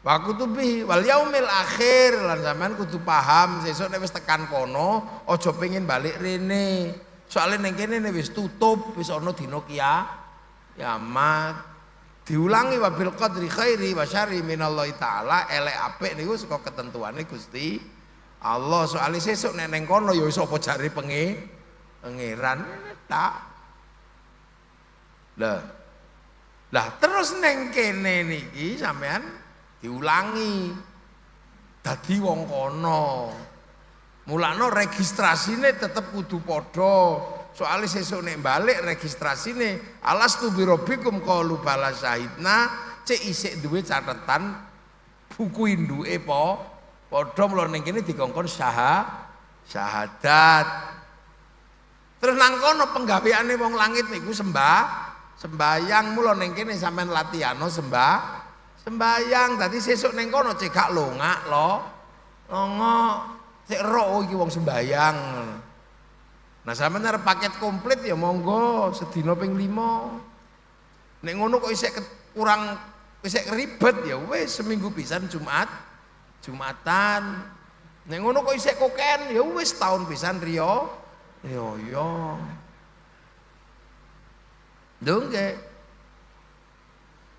Wa kutubi wal yaumil akhir lan sampean kudu paham sesuk nek wis tekan kono aja pengin balik rene. Soale ning kene wis tutup, wis ana dina kiamat. Diulangi wabil qadri khairi wa syarri minallahi taala, elek apik niku saka ketentuane Gusti Allah. Soale sesuk nek ning kono ya wis apa jare pangeran tak. Lah terus ning kene niki sampean diulangi dadi wong kono. Mulane registrasine tetep kudu padha. Soale sesuk nek balik registrasine alastu birabbikum qalu bala syahidna cek isik duwe catetan buku induke padha mula ning kene dikongkon syahadat. Terus nang kono penggaweane wong langit niku sembayang mula ning kene sampean latihano sembayang. Tadi sesuk ning kono cek gak longak longo cek ro iki wong sembayang. Nah sampeyan arep paket komplit ya monggo sedina ping 5. Nek ngono kok isih kurang isih ribet ya wis seminggu pisan Jumatan. Nek ngono kok isih koken ya wis tahun pisan riyo. Yo. Ndonge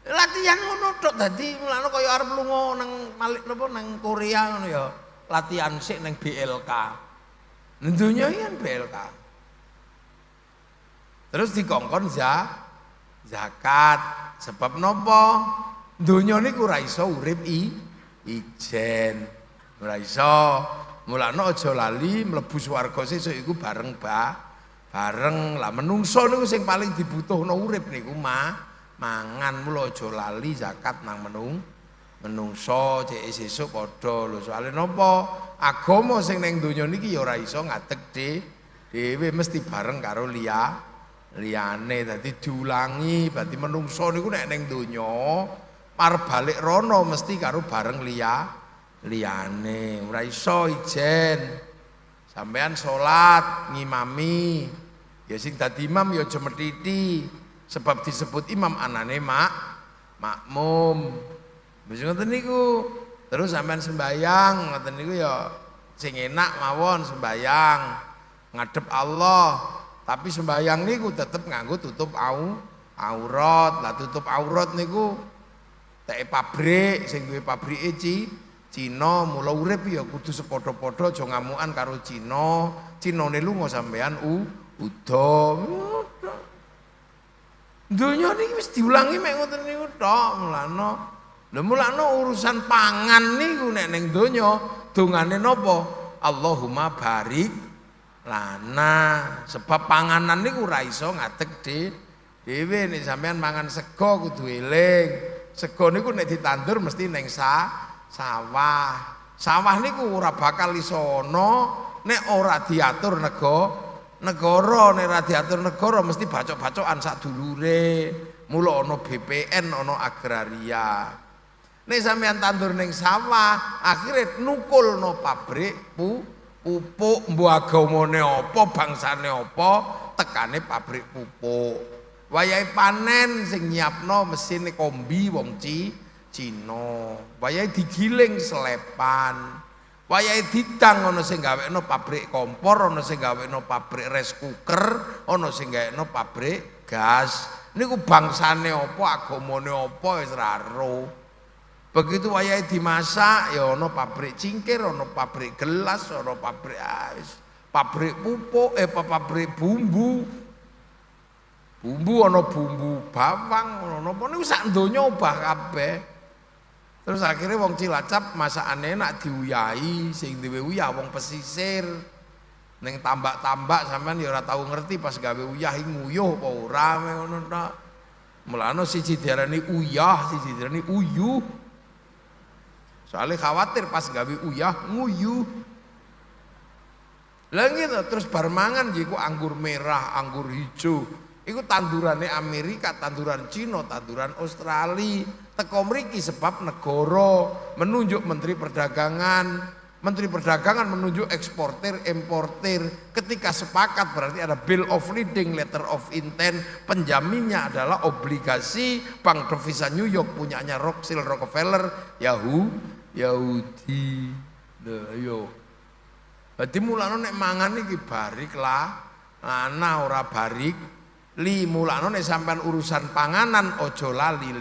latihan ngono tok dadi mulane kaya arep lunga nang Malik napa nang Korea ngono ya. Latihan sik nang BLK. Nentunya kan BLK. Terus dikongkon zakat. Sebab napa? Donya niku ora iso urip ijen. Ora iso. Mulane aja lali mlebu swarga sesuk iku bareng. Lah menungso niku sing paling dibutuhno urip niku mangan. Mula aja lali zakat nang menungso cek sesuk padha lho. Soale napa? Agama sing ning donya niki ya ora iso ngadeg dhewe mesti bareng karo liyane. Dadi diulangi berarti menungso niku nek ning donya arep balik rono mesti karo bareng liyane. Ora iso ijen. Sampean salat ngimami ya sing dadi imam ya aja metiti. Sebab disebut imam anane makmum. Wis ngoten niku. Terus sampean sembayang ngoten niku ya sing enak mawon sembayang ngadep Allah. Tapi sembayang niku tetep nganggo tutup aurat. Lah tutup aurat niku teke pabrik sing duwe pabrike Cina mula urip ya kudu sepadha-padha aja ngamukan karo Cina. Cinane lunga sampean udo. Donya niki wis diulangi mek ngoten niku tok mulane. Lha mulane urusan pangan niku nek ning donya dongane napa? Allahumma barik lana. Sebab panganan niku ora iso ngadeg dhewe nek sampean mangan sego kudu eling. Sego niku nek ditandur mesti ning sawah. Sawah niku ora bakal iso ana nek ora diatur negara, nek ora diatur negara mesti bacok-bacokan sak dulure. Mula ana BPN, ana agraria. Nek sampean tandur ning sawah, akhire nukulno pabrik pupuk, mbuh agamane apa, bangsane apa, tekane pabrik pupuk. Wayahe panen sing nyiapno mesine kombi wong Cina. Wayahe digiling selepan. Wayahe didang ana sing gawekno pabrik kompor, ana sing gawekno pabrik rice cooker, ana sing gawekno pabrik gas. Niku bangsane apa, agamane apa wis ra ero. Begitu wayahe dimasak ya ana pabrik cingkir, ana pabrik gelas, ana pabrik pabrik pupuk, pabrik bumbu. Bumbu ana bumbu bawang, ana napa niku sak donya obah kabeh. Terus akhirnya wong Cilacap masakane enak diuyahi, sing duwe uyah wong pesisir. Ning tambak-tambak sampean ya ora tau ngerti pas gawe uyah nguyuh apa ora ngono tok. Mulane siji diarani uyah, siji diarani uyuh. Soalnya khawatir pas gawe uyah nguyuh. Lah gitu terus bar mangan iku anggur merah, anggur hijau. Iku tandurane Amerika, tanduran Cina, tanduran Australia. Teko mriki sebab negara menunjuk Menteri Perdagangan. Menteri Perdagangan menunjuk eksportir, importir. Ketika sepakat berarti ada bill of lading, letter of intent. Penjaminnya adalah obligasi Bank Devisa New York punyanya Rothschild Rockefeller, Yahudi. Nah, yo. Dadi mulane nek mangan iki barik lah, ana ora barik. Mulane nek sampean urusan panganan aja lali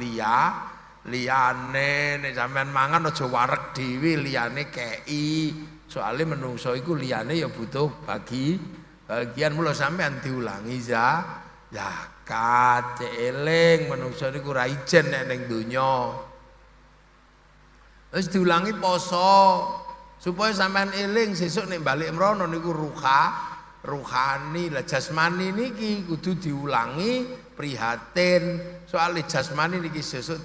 liyane, nek sampean mangan aja wareg dhewe liyane kei. Soale menungso iku liyane ya butuh bagian mula sampean diulangi zakat, eling menungso niku ra ijen nek ning donya. Terus diulangi poso supaya sampean eling sesuk nek balik mrono niku ruhani. Lah jasmani niki kudu diulangi prihatin. Soal jasmani niki sesuk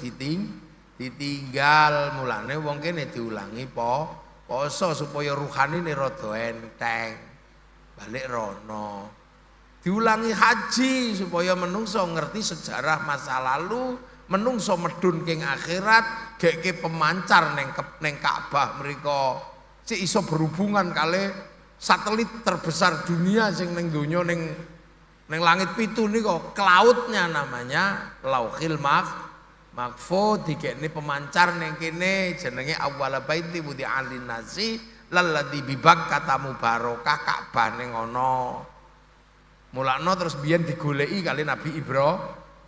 ditinggal. Mulane wong kene diulangi poso supaya ruhani ini rada enteng. Balik rono. Diulangi haji supaya menungso ngerti sejarah masa lalu, menungso medun king akhirat, geke pemancar neng Ka'bah mriko. Sik iso berhubungan kali satelit terbesar dunia sing ning donya ning langit pitu niku cloudnya namanya Lauhil Mahfuz. Dikene pemancar ning kene jenenge awwala baiti wudi alin nasi lalladzi bi Bakkah mubarakah Ka'bah ning ana. Mulakno terus biyen digoleki kali Nabi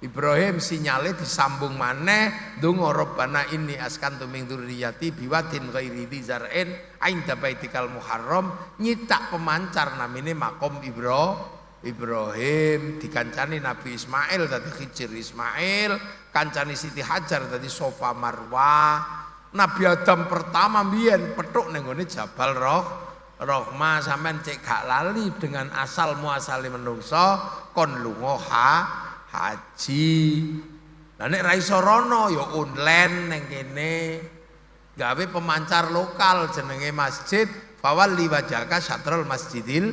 Ibrahim sinyale disambung maneh donga Rabbana inni askantu min dzurriyyati biwadin ghairi dzar'in inda baitikal muharram, nyitak pemancar namine makom Ibrahim. Dikancani Nabi Ismail dadi Khijir Ismail, kancani Siti Hajar dadi Sofa Marwah. Nabi Adam pertama biyen petuk ning gone Jabal Rahmah. Sampean cek gak lali dengan asal muasale menungso kon lunga haji. Lah nek ra iso rono ya online ning kene. Gawe pemancar lokal jenenge masjid Fawalli wajhaka Syatrul Masjidil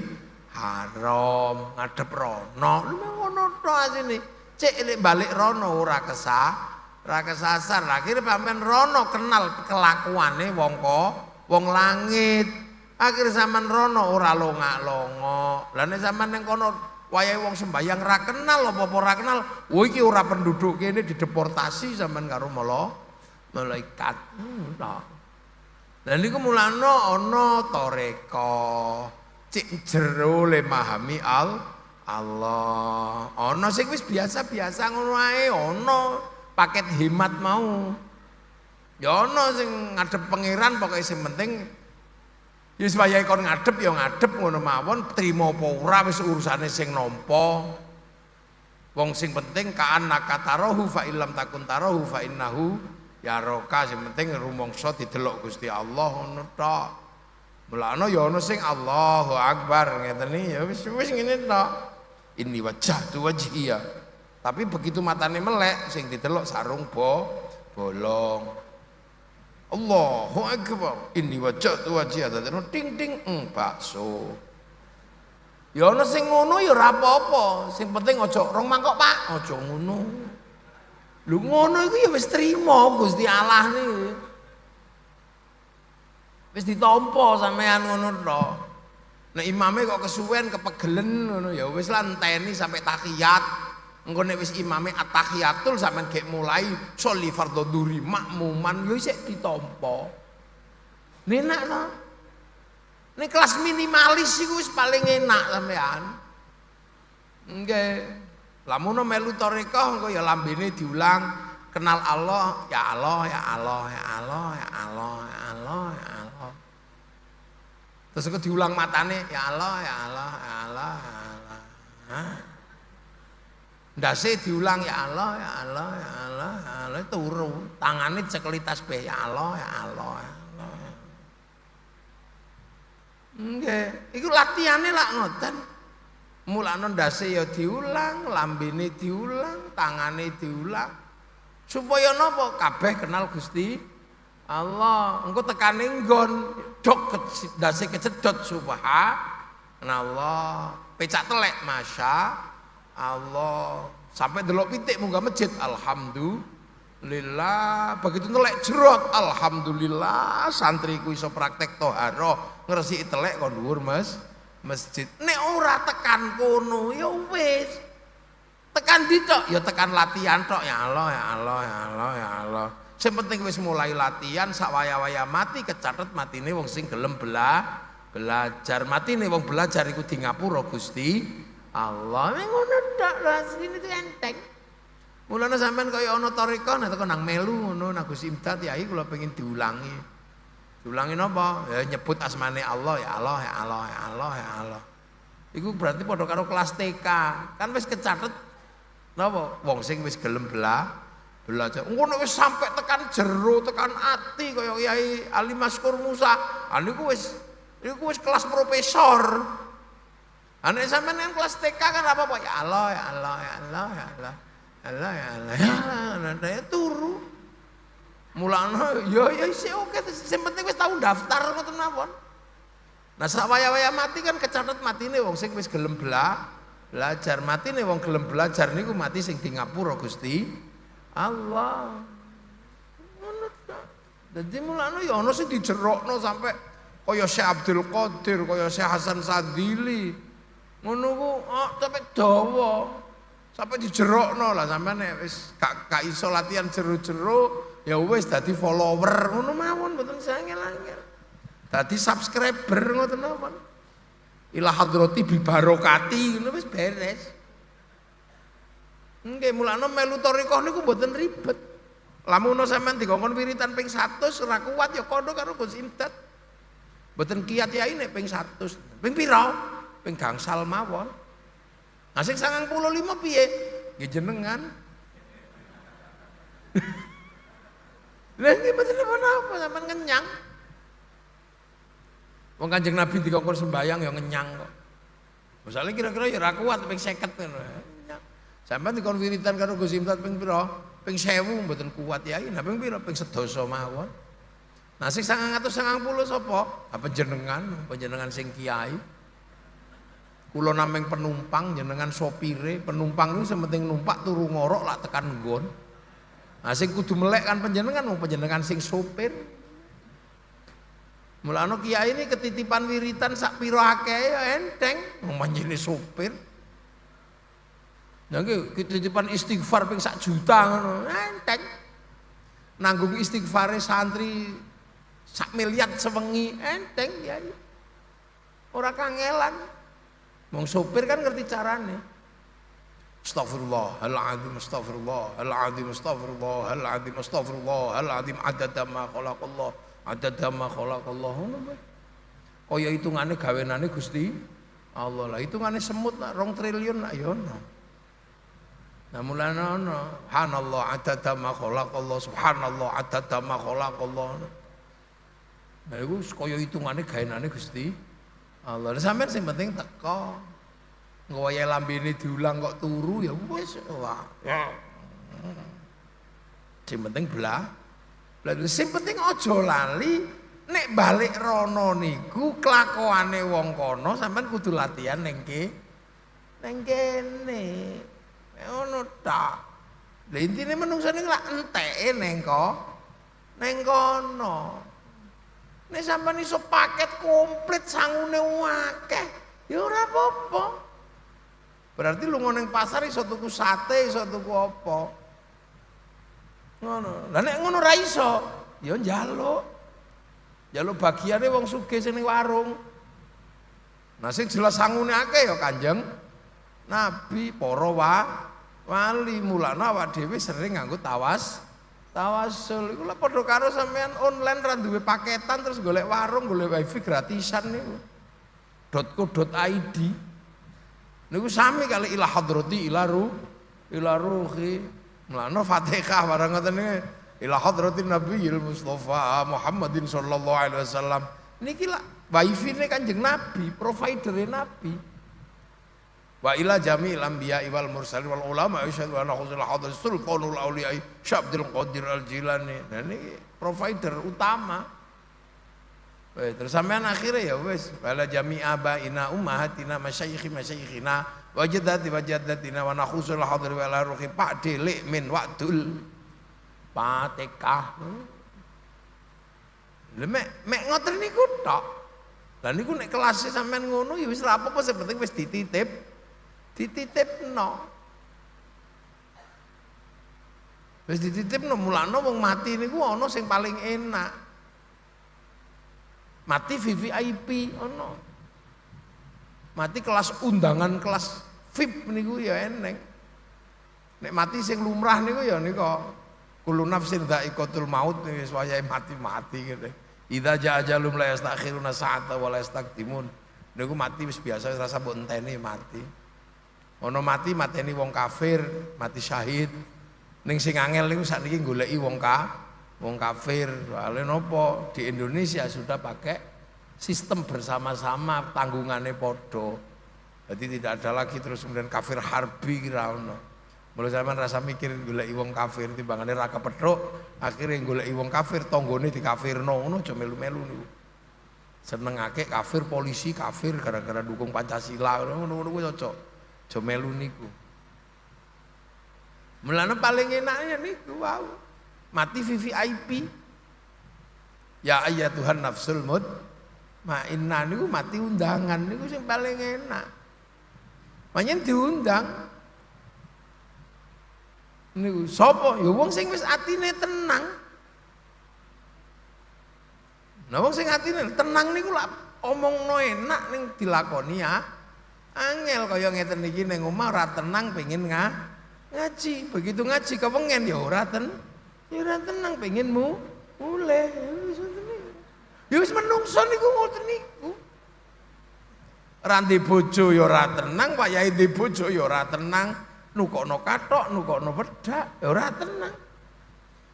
Haram, ngadep rono. Ngono tok asine. Cek nek balik rono ora kesasar. Akhire pampen rono kenal kelakuane wong langit. Akhir zaman rono ora longak-longok. Lah nek zaman ning kono wayahe wong sembayang ra kenal apa-apa ra kenal. Oh iki ora penduduk kene dideportasi zaman karo malaikat. Lah niku mulane ana toreko cik jero le memahami Allah. Ana sing wis biasa-biasa ngono ae, ana paket hemat mau. Ya ana sing ngadep pangeran pokoke sing penting ya wis wayahe kon ngadep ya ngadep ngono mawon, trima apa ora wis urusane sing nampa. Wong sing penting ka'annaka tarahu fa illam takun tarahu fa innahu yaraka. Sing penting rumangsa didelok Gusti Allah ngono tok. Mulane ya ana sing Allahu Akbar ngeten iki ya wis ngene tok. Inni wajjahtu wajhiya. Tapi begitu matane melek sing didelok sarung bolong. Allahu Akbar. Inni wajjahtu wajhiya dadi ting ting bakso. Ya ana sing ngono ya ora apa-apa. Sing penting aja rong mangkok, Pak. Aja ngono. Lho ngono iku ya wis trima Gusti Allah niki. Wis ditampa sampean ngono tok. Nek imame kok kesuwen kepegelen ngono ya wis lah enteni sampai tahiyat. Engko nek wis imame at-tahiyatul sampean gek mulai sholli fardhu dzuri makmuman yo isih ditampa. Enak to. Nek kelas minimalis iku wis paling enak sampean. Nggih. Lamun melu tarekah engko ya lambene diulang kenal Allah, ya Allah, ya Allah, ya Allah, ya Allah, ya Allah, ya Allah. Terus engko diulang matane, ya Allah, ya Allah, ya Allah, ya Allah. Hah? Ndase diulang ya Allah, ya Allah, ya Allah, ya Allah turu. Tangane dicekeli tasbih, ya Allah, ya Allah, ya Allah. Nggih, iku latihane lak ngoten. Mulane ndase ya diulang, lambene diulang, tangane diulang. Supaya napa? Kabeh kenal Gusti Allah. Engko tekane nggon dok ndase kecedhot subhanallah. Pecak telek masya Allah. Sampai delok pitik munggah masjid alhamdulillah. Begitu telek jerot alhamdulillah. Santriku iso praktek toharoh ngresiki telek kon dhuwur masjid. Nek ora tekan kono ya wis. Tekan ditok ya tekan latihan tok ya Allah ya Allah ya Allah ya Allah. Sing penting wis mulai latihan sak waya-waya mati kecatet matine wong sing gelem belajar. Matine wong belajar iku di ngapura Gusti Allah. Ngono tok lho asline itu enteng. Mulane sampean kaya ana tarekah nek nang melu ngono nang Gusti Imdad yai kula pengin diulangi. Diulangi napa? Ya nyebut asmane Allah, ya Allah, ya Allah, ya Allah, ya Allah. Iku berarti padha karo kelas TK. Kan wis kecatet napa? Wong sing wis gelem belajar. Engko nek wis sampe tekan jero, tekan ati kaya Kyai Ali Maskur Musa, niku wis kelas profesor. Nek sampean nang kelas TK kan apa-apa? Ya Allah, ya Allah, ya Allah, ya Allah. Allah ya Allah. Ya turu. Mulane ya isih oke, sing penting wis tau daftar ngoten mawon. Nah sak waya-waya mati kan kecatet matine wong sing wis gelem belajar. Matine wong gelem belajar niku mati sing di ngapura Gusti Allah. Ngono ta. Dadi mulane ya ana sing dijerokno sampai kaya Syekh Abdul Qadir, kaya Syekh Hasan Sadili. Ngono ku sampai dawa. Sampai dijerokno lah sampean nek wis gak iso latihan jero-jero ya wis dadi follower ngono mawon mboten sangel-angel. Dadi subscriber ngoten mawon. Ila hadrati bi barokati ngono wis beres. Nggih mulane melu tarekah niku mboten ribet. Lamun sampean dikongkon wiritan ping 100 ora kuat ya kono karo Gus Imdad. Mboten kiat yai nek ping 100. Ping pira? Ping gangsal mawon. Nah sing 95 piye? Nggih jenengan. Lah iki mboten apa-apa sampean kenyang. Wong Kanjeng Nabi dikongkon sembayang ya ngenyang kok. Misale kira-kira ya ora kuat ping 50 ngono. Sampeyan dikon wiritan karo Gus Imdad ping pira? Ping 1000 mboten kuat ya. Nah ping pira? Ping sedasa mawon. Nah sing 990 sapa? Panjenengan sing kiai. Kula nameng penumpang jenengan sopire, penumpang niku sementing numpak turu ngorok lak tekan nggon. Nah sing kudu melek kan panjenengan wong panjenengan sing sopir. Mulane kiai ini ketitipan wiritan sak pira akeh ya enteng, wong panjenenge sopir. Nah iki ketitipan istighfar ping 1 juta ngono, enteng. Nanggung istighfare santri sak miliar sewengi enteng kiai. Ora kangelan. Wong sopir kan ngerti carane. Astagfirullahaladzim, astagfirullahaladzim, astagfirullahaladzim, astagfirullahaladzim, adada ma khalaqallah, adada ma khalaqallah. Kaya hitungane gawenane Gusti Allah. Lah hitungane semut lah 2 triliun lah ya ono. Nah mulane ono, subhanallah adada ma khalaqallah, subhanallah adada ma khalaqallah. Nah iku kaya hitungane gawenane Gusti Allah. Sampeyan sing penting teko. Engko wayahe lambene diulang kok turu ya wis wae. Sing penting sing penting aja lali nek balik rono niku kelakuane wong kono sampean kudu latihan ning kene. Ngono ta. Lah intine menungso niku lak enteke ning kono. Nek sampean iso paket komplit sangune akeh, ya ora apa-apa. Berarti lunga ning pasar iso tuku sate, iso tuku apa. Ngono. Lah nek ngono ra iso, ya njaluk. Njaluk bagiane wong sugih sing ning warung. Nah sing jelas sangune akeh ya Kanjeng Nabi, para wali. Mulane awak dhewe sering nganggo tawasul. Iku lha padha karo sampean online ra duwe paketan terus golek warung, golek wifi gratisan niku. .co.id niku sami kali ila hadrati ila ruhi. Mulane Fatihah barang ngoten niku ila hadratin nabiyil Mustafa Muhammadin sallallahu alaihi wasallam. Niki lak wifi-ne Kanjeng Nabi, provider-e Nabi. Wa ila jami'il anbiya'i wal mursalin wal ulama asyhadu anna khuzul hadar sultanul auliya Syabdul Qadir Al-Jilani. Nah ini provider utama. Terus sampean akhirnya ya wis wala jami'a baina ummahatina masyayikhina wajadatina wa nakhuzul hadar wal ruhi pak delik min waqtul Fatihah. Lha mek ngoten niku tok. Lah niku nek kelas sampean ngono ya wis ora apa-apa, sing penting wis dititipno. Wis dititipno mulane wong mati niku ana sing paling enak. Mati VVIP ana. Mati kelas undangan kelas VIP niku ya eneng. Nek mati sing lumrah niku ya nika kullu nafsin dha'iqatul maut wis wayahe mati gitu. Idza ja'a ajalum la yastakhiruna sa'ata wa la yastaqdimun. Niku mati wis biasa wis rasa mbok enteni mati. Ono mateni wong kafir, mati syahid. Ning sing angel niku sakniki goleki wong kafir. Soale napa? Di Indonesia sudah pakai sistem bersama-sama, tanggungannya podo. Jadi tidak ada lagi terus kemudian kafir harbi kira ono. Mulai sampean rasa mikir goleki wong kafir timbangane ra kepethuk, akhire goleki wong kafir tanggane dikafirno ngono aja melu-melu niku. Senengake kafir polisi kafir gara-gara dukung Pancasila ngono kuwi cocok. Aja melu niku. Mulane paling enaknya niku wow. Mati VVIP. Ya ayyatuhan nafsul mutmainnah niku mati undangan niku sing paling enak. Panjen diundang. Niku sapa? Ya wong sing wis atine tenang. Nah wong sing atine tenang niku lak omongno enak ning dilakoni ya. Angel kaya ngeten iki ning omah ora tenang pengin ngaji. Begitu ngaji kepengen ya ora tenang pengin mulih. Ya wis menungso niku ngoten niku. Ra ndek bojo ya ora tenang, wayahe ndek bojo ya ora tenang. Nukokno kathok, nukokno wedak, ya ora tenang.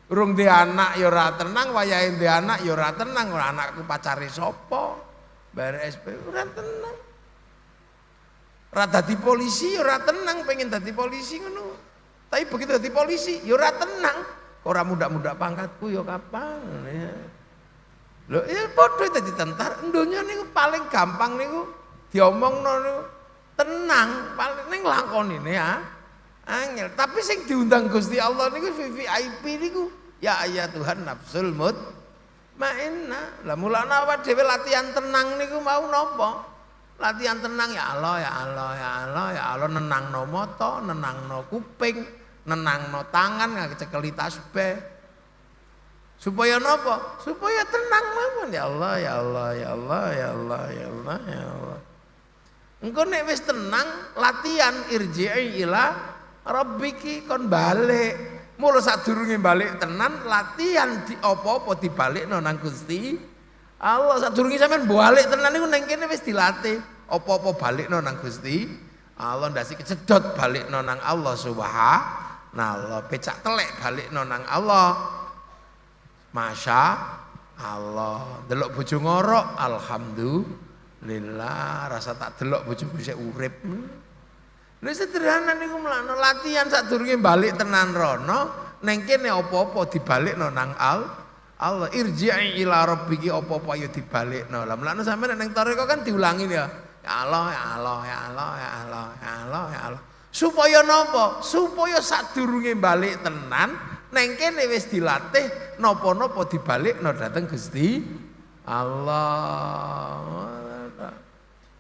Urung ndek anak ya ora tenang, wayahe ndek anak ya ora tenang. Ora anakku pacare sapa? Bayar SP ora tenang. Ora dadi polisi ya ora tenang, pengen dadi polisi ngono. Tapi begitu dadi polisi ya ora tenang. Ora muda-muda pangkatku ya kapan ya. Lho ya padha dadi tentara. Donya niku paling gampang niku diomongno niku tenang, paling ning lakonine ya. Angel, tapi sing diundang Gusti Allah niku VVIP niku ya Tuhan nafsul mutmainnah. Lah mulane awak dhewe latihan tenang niku mau napa? Latihan tenang ya Allah nenangno mata, nenangno kuping, nenangno tangan ngakecekeli tasbih. Supaya napa? Supaya tenang mawon ya Allah. Engko nek wis tenang latihan irji'i ila Rabbiki kon balik. Mula sadurunge balik tenan latihan di apa-apa dibalikno nang Gusti Allah. Sadurunge sampean balik tenan niku ning kene wis dilatih. Apa-apa balikno nang Gusti Allah, ndasi kecedot balikno nang Allah subhanallah. Becak telek balikno nang Allah. Masya Allah. Delok bojo ngorok alhamdulillah. Rasa tak delok bojoku sik urip. Lha sederhana niku mlakno latihan sadurunge balik tenan rono, ning kene apa-apa dibalikno nang Allah. Irji'i ila rabbiki apa-apa ya dibalikno. Lah mlakno sampeyan ning toreko kan diulangi ya. Ya Allah. Supaya napa? Supaya sadurunge balik tenan neng kene wis dilatih napa-napa dibalikno dhateng Gusti Allah.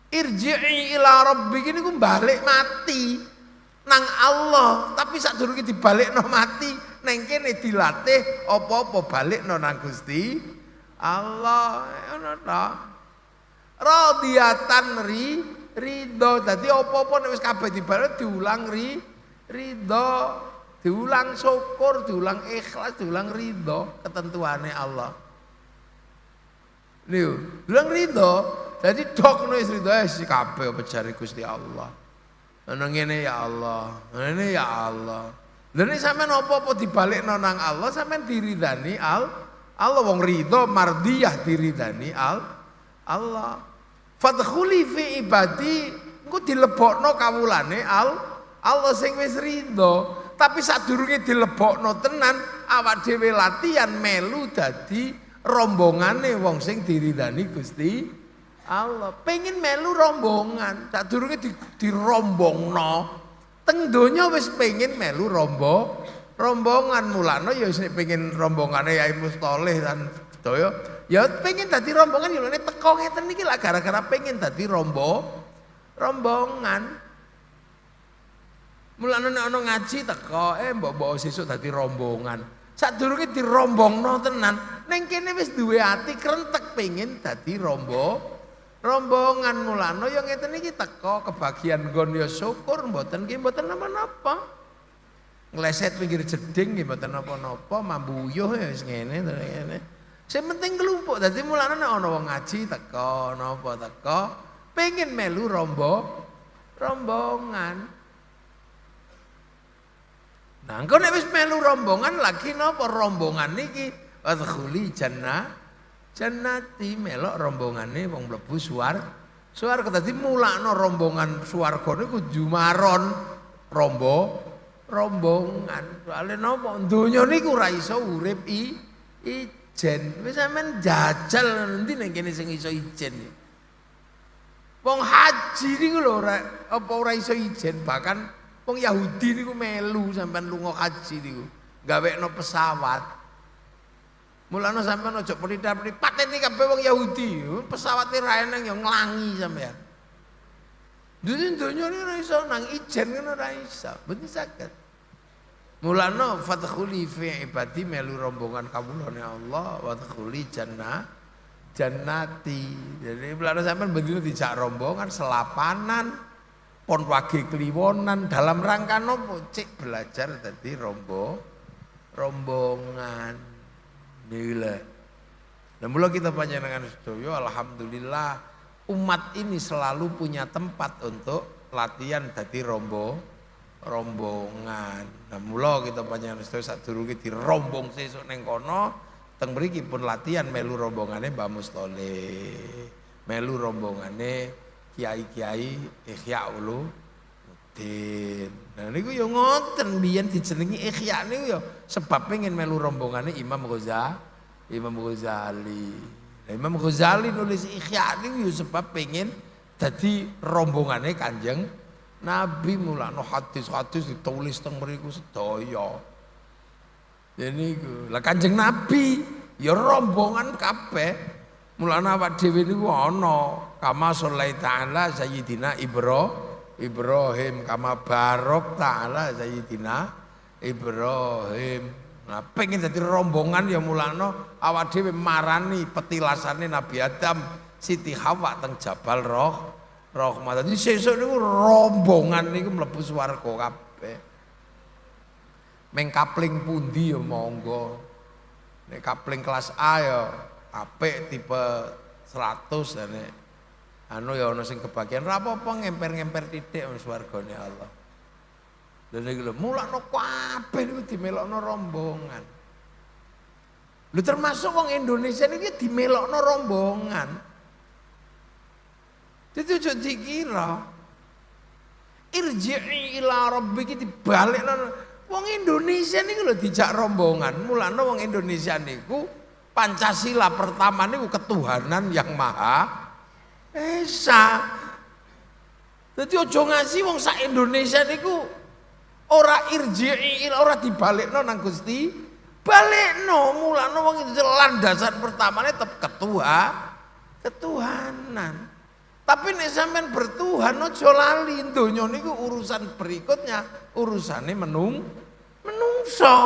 Irji'i ila rabbiki niku balik mati nang Allah, tapi sadurunge dibalikno mati neng kene dilatih apa-apa balikno nang Gusti Allah. Ngono ta. Radiyatan ridho. Dadi apa-apa nek wis kabeh dibalik diulang ridho, diulang syukur, diulang ikhlas, diulang ridho ketentuane Allah. Niku, diulang ridho. Jadi dok wis ridho wis kabeh apa jare Gusti Allah. Ana ngene ya Allah, ngene ya Allah. Lha nek sampean apa-apa dibalikno nang Allah, sampean diridani Allah wong ridho mardiyah diridani Allah. Fadkhuli fi ibadi, engko dilebokno kawulane Allah sing wis ridho. Tapi sadurunge dilebokno tenan, awak dhewe latihan melu dadi rombongane wong sing diridani Gusti Allah. Pengen melu rombongan, sadurunge dirombongno. Teng donya wis pengen melu rombongan mulane ya wis pengen rombongane Yai Mustoleh lan sedaya. Ya pengen dadi rombongan ya lene teko ngeten iki lak gara-gara pengen dadi rombongan. Mulane nek ana ngaji teko mbok-mbok sesuk dadi rombongan. Sadurunge dirombongno tenan, ning kene wis duwe ati krentek pengen dadi rombongan mulane ya ngeten iki teko kebagian nggon ya syukur mboten nggih mboten napa-napa. Ngleset pinggir jeding nggih mboten napa-napa, mambuyuh ya wis ngene. Sing penting kelumpuk. Dadi mulane nek ana wong ngaji teko napa teko pengen melu rombongan. Nah, engko nek wis melu rombongan lagi napa rombongan niki adkhuli jannati melok rombongane wong mlebu swarga. Dadi mulakno rombongan swarga niku jumaron rombongan. Soale napa donya niku ora iso urip ijen. Wis sampean jajal nanti ning kene sing iso ijen. Wong haji niku lho ora iso ijen, bahkan wong Yahudi niku melu sampean lunga haji niku. Gawekno pesawat. Mulane sampean aja pelita-pelita pateni kabeh wong Yahudi. Pesawate ra eneng ya nglangi sampean. Dene donya ora iso nang ijen ngono ora iso. Mboten saged. Mulane fadkhuli fi ibadi melu rombongan kawulane Allah wadkhuli jannati. Jadi mulane sampean bendina dijak rombongan selapanan pon wage kliwonan dalam rangka nopo cek belajar dadi rombongan. Nila. Nah mula kita panjenengan sedaya alhamdulillah umat ini selalu punya tempat untuk latihan dadi rombongan. Nah mula kita panjenengan sedaya sadurunge dirombong sesuk ning kono teng mriki pun latihan melu rombongane Mbah Mustoleh. Melu rombongane kiai-kiai Ihya Ulumuddin. Nah niku ya ngoten biyen dijenengi Ihya niku ya sebab pengen melu rombongane Imam Ghazali. Nah, Imam Ghazali nulis Ihya niku ya sebab pengen dadi rombongane Kanjeng Nabi. Mulane hadis-hadis ditulis teng mriku sedaya. Ya niku. Lah Kanjeng Nabi ya rombongan kabeh. Mulane awak dhewe niku ana kama sholai ta'ala sayyidina Ibrahim kama barok ta'ala sayyidina Ibrahim. Nah pengen jadi rombongan ya mulane awak dhewe marani petilasane Nabi Adam Siti Hawa teng Jabal Rahmah. Dadi sesuk niku rombongan niku mlebu swarga kabeh. Meng kapling pundi ya monggo. Nek kapling kelas A ya apik tipe 100 nek anu ya ana sing kebagian ra apa-apa ngemper-ngemper titik wis swargane Allah. Lha niku lho mulakno kabeh niku dimelokno rombongan. Lho termasuk wong Indonesia niki dimelokno rombongan. Dadi ojo dikira irji'i ila rabbiki dibalekno wong Indonesia niku lho dijak rombongan. Mulane wong Indonesia niku Pancasila pertama niku ketuhanan yang Maha Esa. Dadi aja ngaji wong sak Indonesia niku ora irji'i ora dibalekno nang Gusti, balekno mulane wong itu landasan pertamane tetep ketuhanan. Tapi nek sampean bertuhan aja lali donya niku urusan berikutnya, urusane menungso.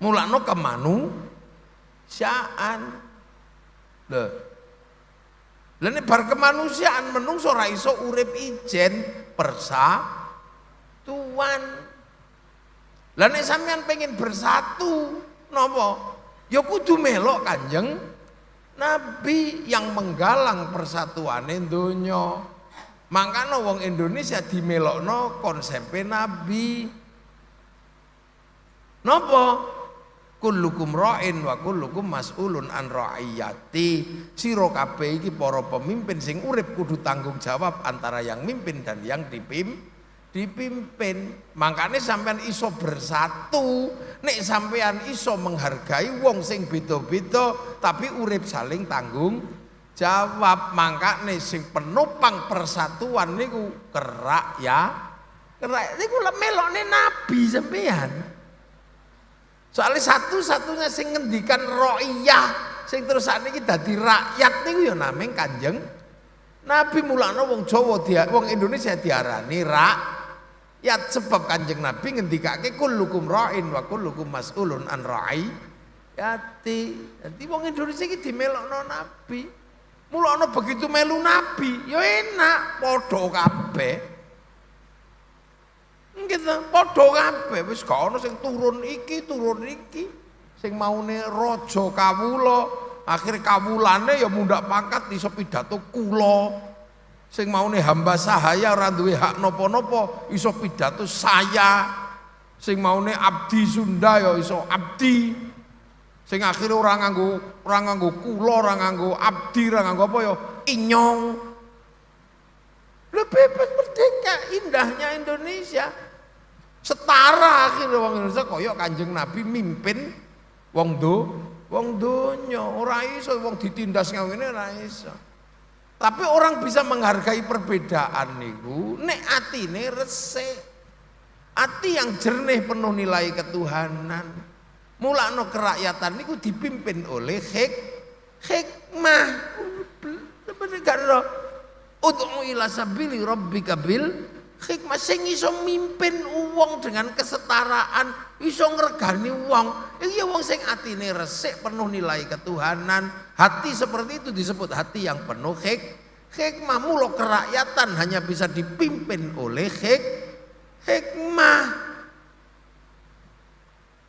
Mulane kemanusiaan. Lho. Lah nek bar kemanusiaan menungso ora iso urip ijen persatuan. Lah nek sampean pengen bersatu napa? Ya kudu melok Kanjeng Nabi yang menggalang persatuane donya. Mangkane wong Indonesia dimelokno konsepe Nabi. Napa? Kullukum ra'in wa kullukum mas'ulun an ra'iyati. Sira kabeh iki para pemimpin sing urip kudu tanggung jawab antara yang mimpin dan yang dipimpin. Makanya sampean iso bersatu, nek sampean iso menghargai wong sing beda-beda tapi urip saling tanggung jawab. Makanya sing penopang persatuan niku kerak niku melokne Nabi sampean. Soalnya satu-satunya sing ngendikan ro'iyah sing terus sakniki dadi rakyat niku ya namung Kanjeng Nabi. Mulane wong Jawa wong Indonesia diarani ya sebab Kanjeng Nabi ngendikake kullukum ra'in wa kullukum mas'ulun an ra'iyati. Dadi wong Indonesia iki dimelokno Nabi. Mulane begitu melu Nabi ya enak padha kabeh. Gitu, padha kabeh wis gak ono sing turun iki. Sing maune raja kawula, akhir kawulane ya mundhak pangkat iso pidato kula. Sing maune hamba sahaya ora duwe hak napa-napa iso pidato saya. Sing maune abdi Sunda ya iso abdi. Sing akhire ora nganggo kula, ora nganggo abdi, ora nganggo apa ya inyong. Lho bebas merdeka, indahnya Indonesia. Setara akhirnya wong Indonesia kaya Kanjeng Nabi mimpin wong donya. Ora iso wong ditindas ngene ora iso. Tapi orang bisa menghargai perbedaan niku nek atine resik. Ati yang jernih penuh nilai ketuhanan. Mulane kerakyatan niku dipimpin oleh hikmah. Bener ud'u ila sabili rabbika bil hikmah. Sing iso mimpin wong dengan kesetaraan, iso ngregani wong. Iki wong sing atine resik penuh nilai ketuhanan. Hati seperti itu disebut hati yang penuh hikmah. Mula kerakyatan hanya bisa dipimpin oleh hikmah.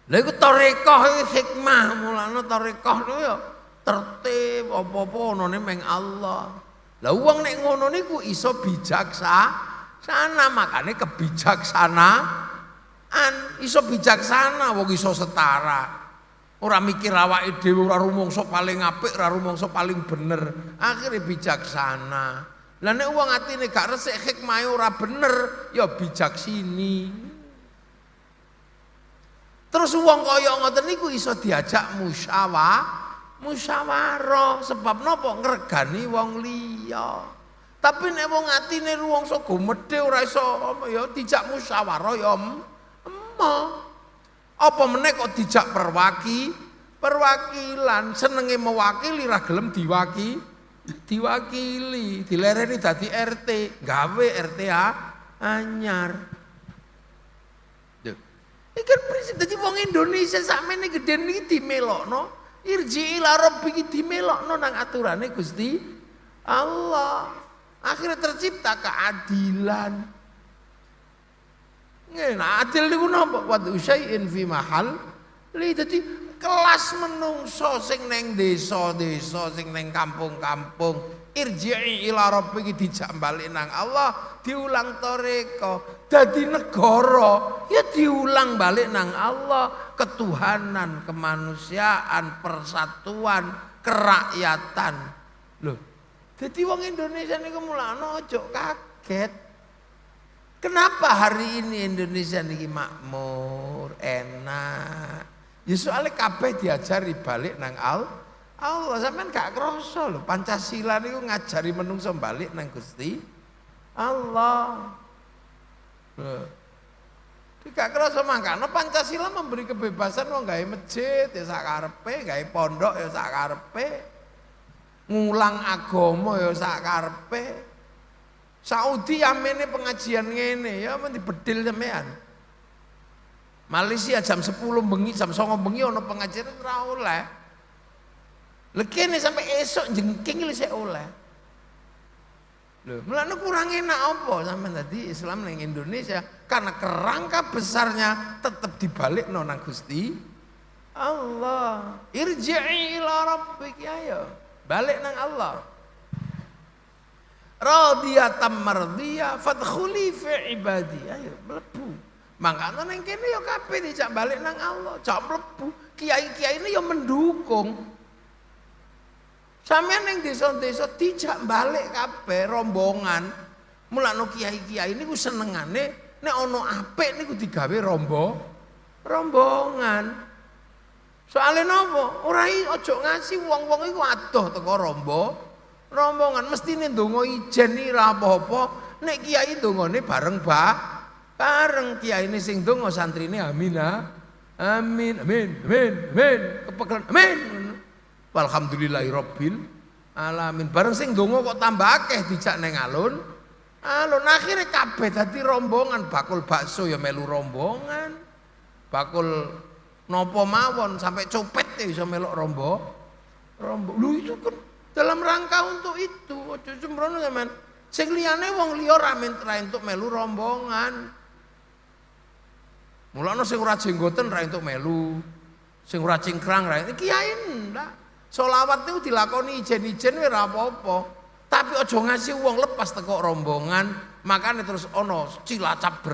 Lha iku tarekah hikmah. Mulane tarekah niku ya tertib apa-apa onone meng Allah. Lah wong nek ngono niku iso bijaksana, makane kebijaksanaan iso bijaksana wong iso setara. Ora mikir awake dhewe, ora rumangsa paling apik, ora rumangsa paling bener. Akhire bijaksana. Lah nek wong atine gak resik hikmahe ora bener, ya bijaksini. Terus wong kaya ngoten niku iso diajak musyawarah. Sebab napa? Ngregani wong liya. Tapi nek wong atine rumangsa gumedhe ora iso ya dijak musyawarah ya emoh. Apa meneh kok dijak perwakilan, senenge mewakili ra gelem diwakili, dilereni dadi RT, gawe RT anyar. Lho. Iki kan prinsip dadi wong Indonesia sakmene gedhen iki dimelokno, irji ila rabbiki dimelokno nang aturane Gusti Allah. Akhirnya tercipta keadilan. Nah, adil niku napa? Wa syai'in fi mahal li. Dadi kelas menungso sing neng desa-desa, sing neng kampung-kampung, irji'i ila rabbiki dijak balik nang Allah, diulang toreko. Dadi negara ya diulang balik nang Allah, ketuhanan, kemanusiaan, persatuan, kerakyatan. Loh, dadi wong Indonesia niku mulane aja kaget. Kenapa hari ini Indonesia niki makmur, enak? Ya soalnya kabeh diajari balik nang Allah. Sampean gak krasa lho, Pancasila niku ngajari menungso balik nang Gusti Allah. Tidak kerasa mangkano Pancasila memberi kebebasan wong gawe masjid ya sakarepe, gawe pondok ya sakarepe, ngulang agama ya sakarepe. Saudi amene pengajian ngene ya men dibedil sampean. Malaysia jam 10 bengi, jam 9 bengi ana pengajian ora oleh. Lha kene sampai esok jengking lho sik oleh. Lho, mulane kurang enak apa sampean tadi Islam ning Indonesia karena kerangka besarnya tetap dibalikno nang Gusti Allah. Irji'i ila rabbiki ayo. Balik nang Allah. Radiyatan mardiyah fadkhuli fi ibadi. Ayo mlebu. Mangkane ning kene ya kabeh dijak balik nang Allah, jak mlebu. Kiai-kiai ini ya mendukung. Sampeyan ning desa-desa dijak balik kabeh rombongan. Mulane kiai-kiai niku senengane nek ana apik niku digawe rombongan. Soale napa? Ora aja ngasih wong-wong iku adoh teko rombongan mestine ndonga ijen ora apa-apa nek kiai ndongane bareng kiai ini sing ndonga santrine amin kepekelan amin walhamdulillahirabbil alamin bareng sing ndonga kok tambah akeh dijak ning alun akhire kabeh dadi rombongan bakul bakso ya melu rombongan bakul napa mawon sampai copet ya iso melok rombongan lho itu kan dalam rangka untuk itu, ojo sembrono sampean. Sing liyane wong liya ra entuk melu rombongan. Mulane sing ora jenggoten ra entuk melu. Sing ora cingkrang ra kiai ndak. Selawat niku dilakoni ijen-ijen wis ora apa-apa. Tapi ojo ngasih wong lepas teko rombongan, makane terus ana Cilacap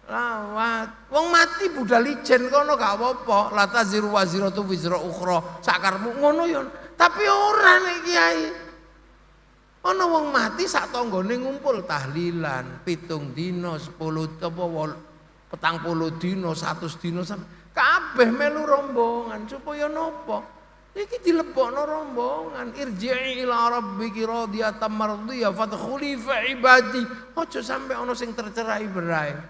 lawat. Wong mati budal ijen kono gak apa-apa. La taziru waziratu wizra ukhra. Sakarmu ngono ya. Tapi ora nek kiai. Ana wong mati sak tanggane ngumpul tahlilan 7 dina, 10 apa 40 dina, 100 dina kabeh melu rombongan supaya napa? Iki dilebokno rombongan. Irji'i ila rabbiki radiyatan mardiyah fadkhuli fi ibadi. Aja sampe ana sing tercerai-berai.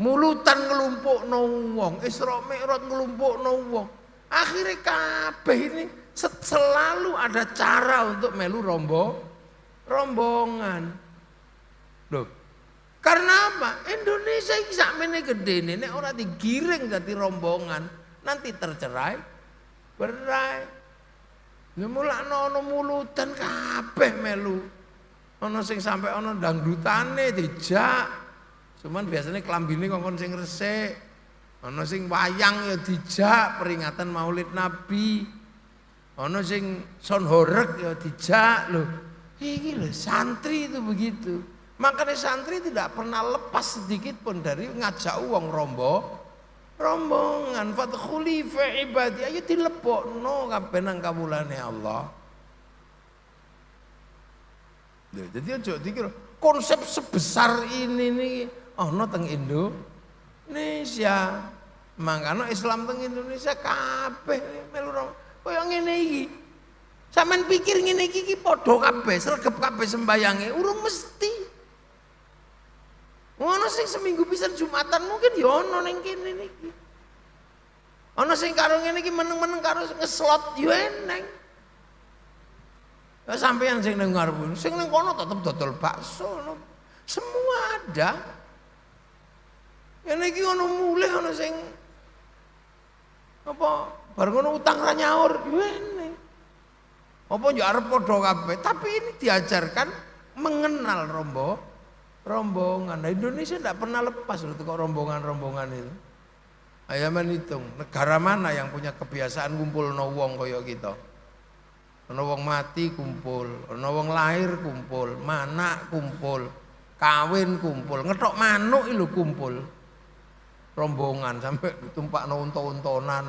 Mulutan nglumpukno wong, Isra Mi'raj nglumpukno wong. Akhirnya kabeh ini selalu ada cara untuk melu rombongan. Loh, karena apa? Indonesia iki sakmene gedene nek ora digiring dadi rombongan, nanti tercerai berai. Mulakno ana mulutan kabeh melu. Ana sing sampe ana dangdutane dijak. Cuman biasanya klambine kongkon sing resik. Ana sing wayang ya dijak peringatan Maulid Nabi. Ana sing son horeg ya dijak lho. Iki lho santri itu begitu. Makanya santri tidak pernah lepas sedikit pun dari ngajak wong rombongan. Fadkhuli fi ibadi ayo dilebokno kabeh nang kawulane Allah. Lho jadi aja dikira konsep sebesar ini nih ana teng Indonesia. Mangkano Islam teng Indonesia kabeh melu kaya ngene iki. Sampeyan pikir ngene iki padha kabeh, sregep kabeh sembayange, urung mesti. Ono sing seminggu pisan Jumatan mungkin ya ono ning kene niki. Ono sing karo ngene iki meneng-meneng karo ngeslot yo eneng. Ya sampeyan sing ning ngarep, sing ning kono tetep dodol bakso, semua ada. Ngene iki ono mulih ono sing apa bareng ono utang ra nyaur yo eneng. Apa yo arep padha kabeh, tapi ini diajarkan mengenal rombongan. Nah, Indonesia tidak pernah lepas loh kok rombongan-rombongan itu. Ayo hitung negara mana yang punya kebiasaan kumpul no wong kaya kita. Ono wong mati kumpul, ono wong lahir kumpul, manak kumpul, kawin kumpul, ngethok manuk lho kumpul. Rombongan sampai ditumpakno unta-untonan.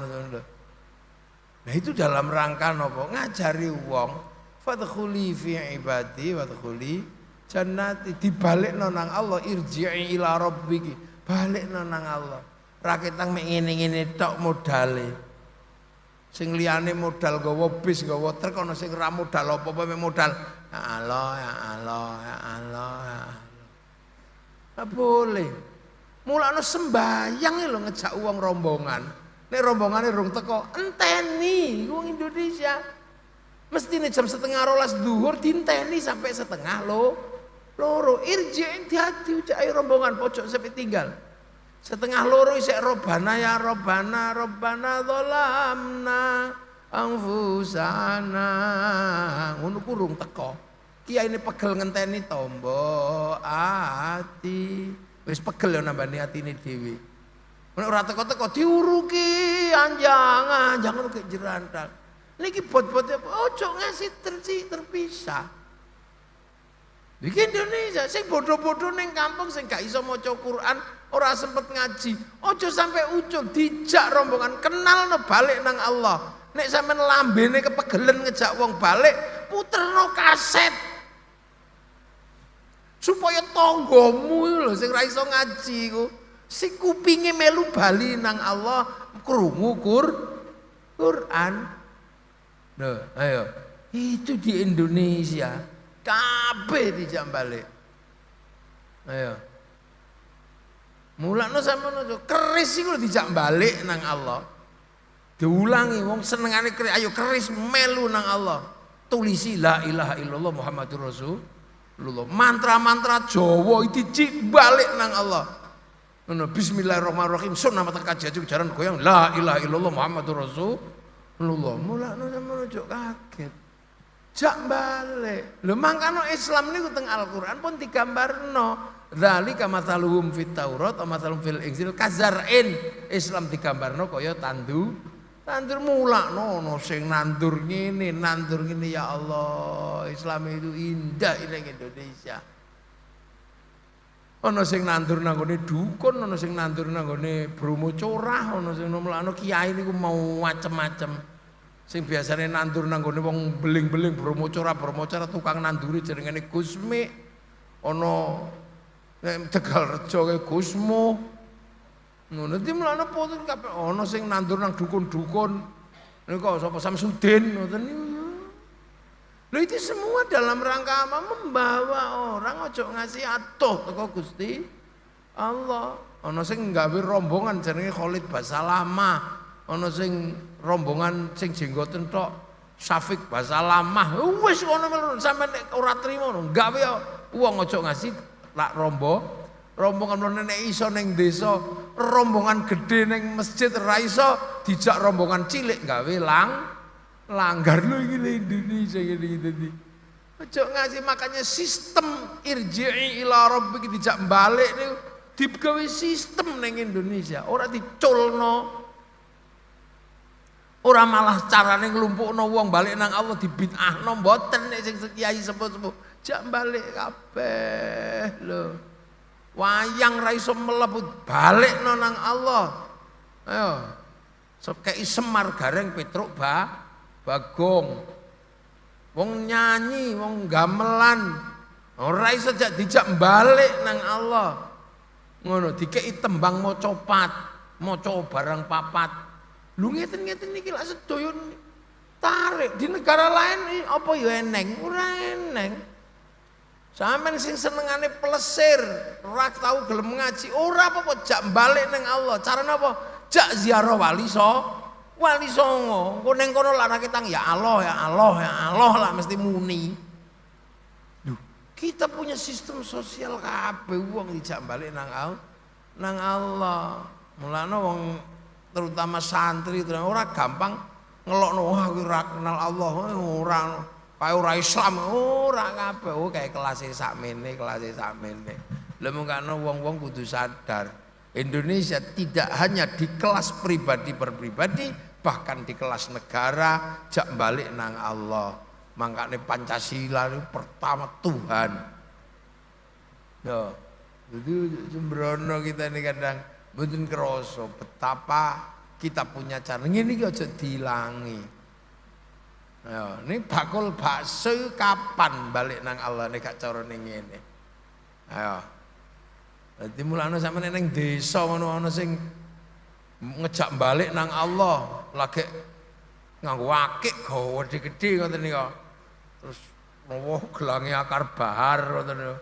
Nah itu dalam rangka napa? Ngajari wong fadkhuli fi ibadi wadkhuli jannati, dibalikno nang Allah. Irji'i ila rabbiki, balikno nang Allah. Ra ketang mek ngene-ngene tok modale. Sing liyane modal gawa bis, gawa truk, ana sing ra modal apa-apa mek modal ya Allah, ya Allah, ya Allah, ya Allah. Nggak boleh. Mulane sembayang lho ngejak uang rombongan. Nek rombongane rung teko, enteni wong Indonesia. Mestine jam 11:30 zuhur dinteni sampai setengah loro. Irji hati ujake rombongan pojok sampai tinggal. Setengah loro isek robana ya robana dzalamna anfusana. Ngono kurung teko. Kiai ini pegel ngenteni tombo ati. Wis pegel ya nambani atine dhewe. Nek ora teko-teko diuruki anjang ngono kek jerantak. Niki bot-bot ojo ngasih terpisah. Iki Indonesia sing bodoh-bodoh ning kampung sing gak iso maca Quran, ora sempet ngaji. Ojo sampai ucul dijak rombongan kenalno balik nang Allah. Nek sampean lambene kepegelen ngejak wong balik, puterno kaset. Supaya tanggamu lho sing ra iso ngaji iku, si kupinge melu bali nang Allah, krungu Quran. Nah, ayo. Itu di Indonesia. Kabeh dijak balik. Ayo. Mulane sampeyan keris iku dijak balik nang Allah. Diulangi wong senengane keris, ayo keris melu nang Allah. Tulisi la ilaha illallah Muhammadur Rasulullah. Mantra-mantra Jawa dijik balik nang Allah. Ngono bismillahirrahmanirrahim sunah mata kaji jaran goyang la ilaha illallah Muhammadur Rasulullah. Mulane sampeyan ojo kaget. Jak balik. Lho mangkano Islam niku teng Al-Qur'an pun digambarno. Dzalika mathaluhum fit Taurat wa mathaluhum fil Injil kazar'in. Islam digambarno kaya tandur mulakno ono sing nandur ngene ya Allah. Islam itu indah ning Indonesia. Ono sing nandur nang gone dukun, ono sing nandur nang gone Bromo Corah, ono sing mulakno kiai niku mau macem-macem. Sing biasane nandur nang gone wong beling-beling Bromo Corah tukang nanduri jenengane Gusmi. Ana nek Tegalrejo kaya Gusmo. Ngono iki mlane putun kabeh ana sing nandur nang dukun-dukun. Niku sapa Samsudin ngoten niku. Lho itu semua dalam rangka membawa orang ojo ngasih atuh teko Gusti Allah. Ana sing gawe rombongan jenenge Khalid Basalamah. Ana sing rombongan sing jenggoten tok Syafiq Basalamah. Wis ngono sampeyan nek ora trimo gawe wong aja ngasih lak rombongan mlene nek iso ning desa, rombongan gede ning masjid ra iso dijak rombongan cilik gawe langgar lho iki Indonesia ngene. Aja ngasih makanya sistem irji'i ila rabbik dijak balik niku digawe sistem ning Indonesia, ora diculno. Ora malah carane nglumpukno wong balik nang Allah dibid'ahno mboten nek sing kiai sepuh-sepuh jak balik kabeh lho. Wayang ra iso mlebu balikno nang Allah. Ayo. Kei Semar Gareng Petruk Bagong. Wong nyanyi, wong gamelan. Ora iso dijak balik nang Allah. Ngono dikei tembang maca barang papat. Lu ngeten-ngeten niki lak sedaya tarik di negara lain apa ya eneng, ora eneng. Sampeyan sing senengane plesir, ora tau gelem ngaji, ora apa-apa jak balik ning Allah. Carane apa? Jak ziarah wali songo. Engko ning kono lak tang ya Allah lah mesti muni. Duh, kita punya sistem sosial kabeh wong dijak balik nang Allah. Mulane wong terutama santri itu ora gampang ngelokno wah kuwi ora kenal Allah ora kaya ora Islam ora kabeh kaya kelas sakmene. Lha mengkano wong-wong kudu sadar Indonesia tidak hanya di kelas pribadi per pribadi, bahkan di kelas negara jak balik nang Allah. Mangkane Pancasila itu pertama Tuhan. Yo, itu sembrono kita ini kadang mboten krasa betapa kita punya cara ngene iki aja diilangi. Ya, ini bakul bakso kapan balik nang Allah nek gak carane ngene. Ayo. Dadi mulane sampeyan ning desa ngono ana sing ngejak balik nang Allah, lagi nganggo wakik gawa gede ngoten nika. Terus gelange akar bahar ngoten niku.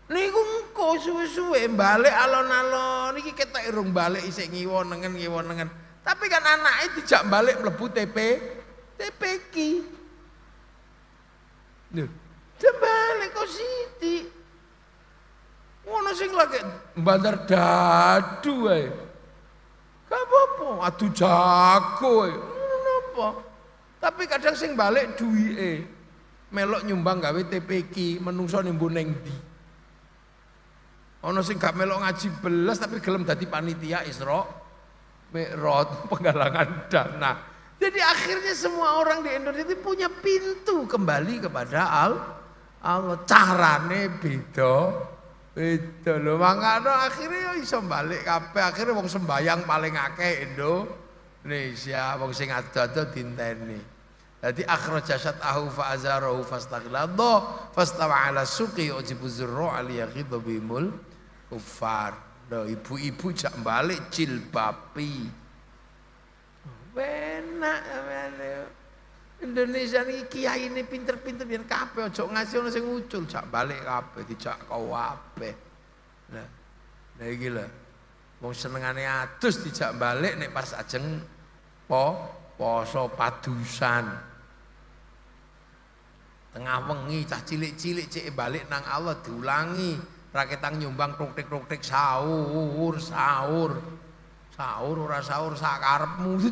Niku engko suwe-suwe balik alon-alon iki ketok irung balik isih ngiwonengen. Tapi kan anake dijak balik mlebu TPQ. Lho, jembalik kok sithik. Ngono sing lagi bandar dadu ae. Gak apa-apa, adu jago ae. Ngono apa? Tapi kadang sing balik duwike melok nyumbang gawe TPQ, menungso nimbu ning ndi. Ana sing gak melok ngaji belas tapi gelem dadi panitia Isra Mi'raj penggalangan dana. Jadi akhirnya semua orang di Indonesia itu punya pintu kembali kepada Allah. Carane beda lho. Mangkane akhirnya iso balik kabeh. Akhirnya wong sembayang paling akeh Indonesia, wong sing ado-ado dinteni. Jadi akhraja syat'ahu fa'azarahu fastaghlada fastawa 'ala suqi ujibu zurra aliyaghidha bimul kufar. Lho ibu-ibu jak balik jilbabi. Enak Indonesia ini kiai ini pinter-pinter biar kabeh ojo ngasih ono sing ucul jak balik kabeh dijak kabeh. Nah iki lho. Wong senengane adus dijak balik nek pas ajeng poso padusan. Tengah wengi cah cilik-cilik cek balik nang Allah diulangi. Raketang nyumbang kruktik-kruktik sahur ora sahur sakarepmu.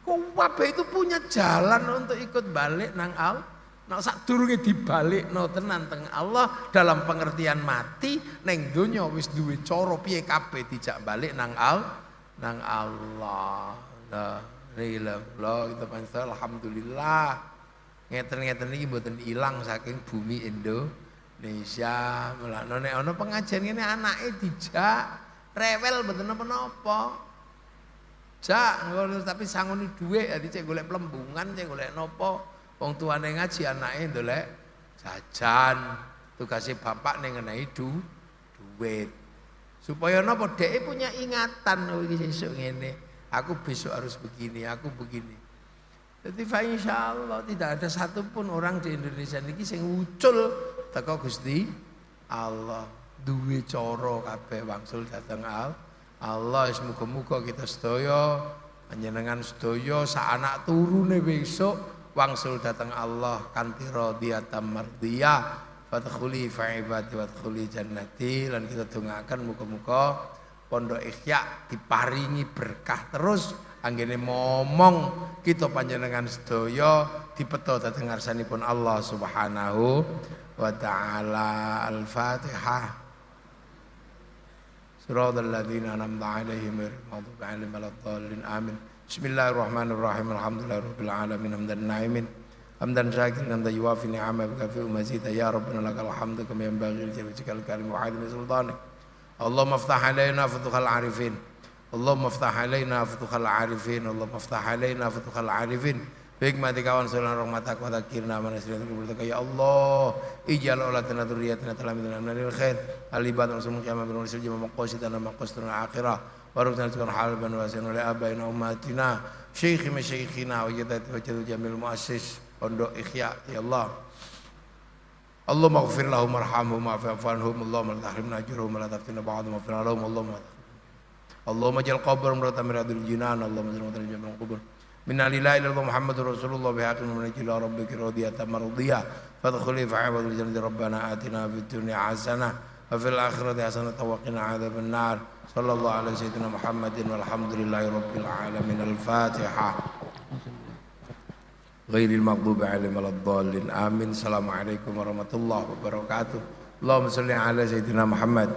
Kabeh itu punya jalan untuk ikut balik nang Allah. Nek sadurunge dibalikno tenan teng Allah dalam pengertian mati ning donya wis duwe cara piye kabeh dijak balik nang Allah. La kita pancen alhamdulillah. Ngeten-ngeten iki mboten ilang saking bumi Indonesia. Mulane nek ana pengajian ngene anake dijak rewel mboten napa-napa. Jak tapi sangoni dhuwit dadi cek golek plembungan, cek golek napa. Wong tuane ngaji anake ndolek jajan. Tugase bapak ning ngenehi duit. Supaya napa dheke punya ingatan oh iki sesuk ngene. Aku besok harus begini, aku begini. Jadi insyaallah tidak ada satupun orang di Indonesia niki sing ucul teko Gusti Allah. Duwe cara kabeh wangsul dhateng Allah. Muga-muga kita sedaya panjenengan sedaya sak anak turune besok wangsul dhateng Allah kanthi radhiyatan mardiyah. Fadkhuli fi ibadi wadkhuli jannati. Lan kita dongaaken muga-muga Pondok Ihya diparingi berkah terus anggene momong kita panjenengan sedaya dipeto dhateng ngarsanipun Allah Subhanahu wa taala. Al-Fatihah. Siratal ladzina an'amta 'alaihim ghairil maghdubi 'alaihim waladdallin. Amin. Bismillahirrahmanirrahim. Alhamdulillahirabbil alamin hamdan na'imin hamdan syakiran hamdan yuwafi ni'amahu wa kafi'u mazida ya rabbana lakal hamdu kama yanbaghi li wajhikal karim wa 'azimi sultanik. Allahumma iftah 'alaina futuhal 'arifin. Allahumma iftah 'alaina futuhal 'arifin. Allahumma iftah 'alaina futuhal 'arifin. Bihikmatika wa ansulan rahmatak wa dzakirna man asriyat kuburaka ya Allah. Ij'al auladana dzurriyyatina talamidana minal khair. Al-ibad wa sumul qiyamah bin rasul jama maqasidana maqasidana akhirah. Warukna tukun halban wa sanu li abaina ummatina. Syekhi masyayikhina wa jadati wa jadu jamil muassis Pondok Ihya ya Allah. Allahumma ighfir lahum warhamhum wa'fu anhum. Allahumma la tahrimna ajrahum wa la taftina ba'dahum wa lahum. Allahumma ij'al qabrahum rawdatan min riyadil jinan. Allahumma ij'al qabrahum min qubur minna lillahi illallah Muhammadur Rasulullah bihaqqin min ila rabbika radiyatan mardiyah. Fadkhuli fi 'ibadil jannati rabbana atina fid dunya hasanah wa fil akhirati hasanah wa qina 'adzaban nar. Sallallahu alaihi sayyidina Muhammadin walhamdulillahi rabbil alamin. Al-Fatihah. Ghairil maghdubi 'alaihim waladdallin. Amin. Assalamualaikum warahmatullahi wabarakatuh. Allahumma shalli ala sayyidina Muhammad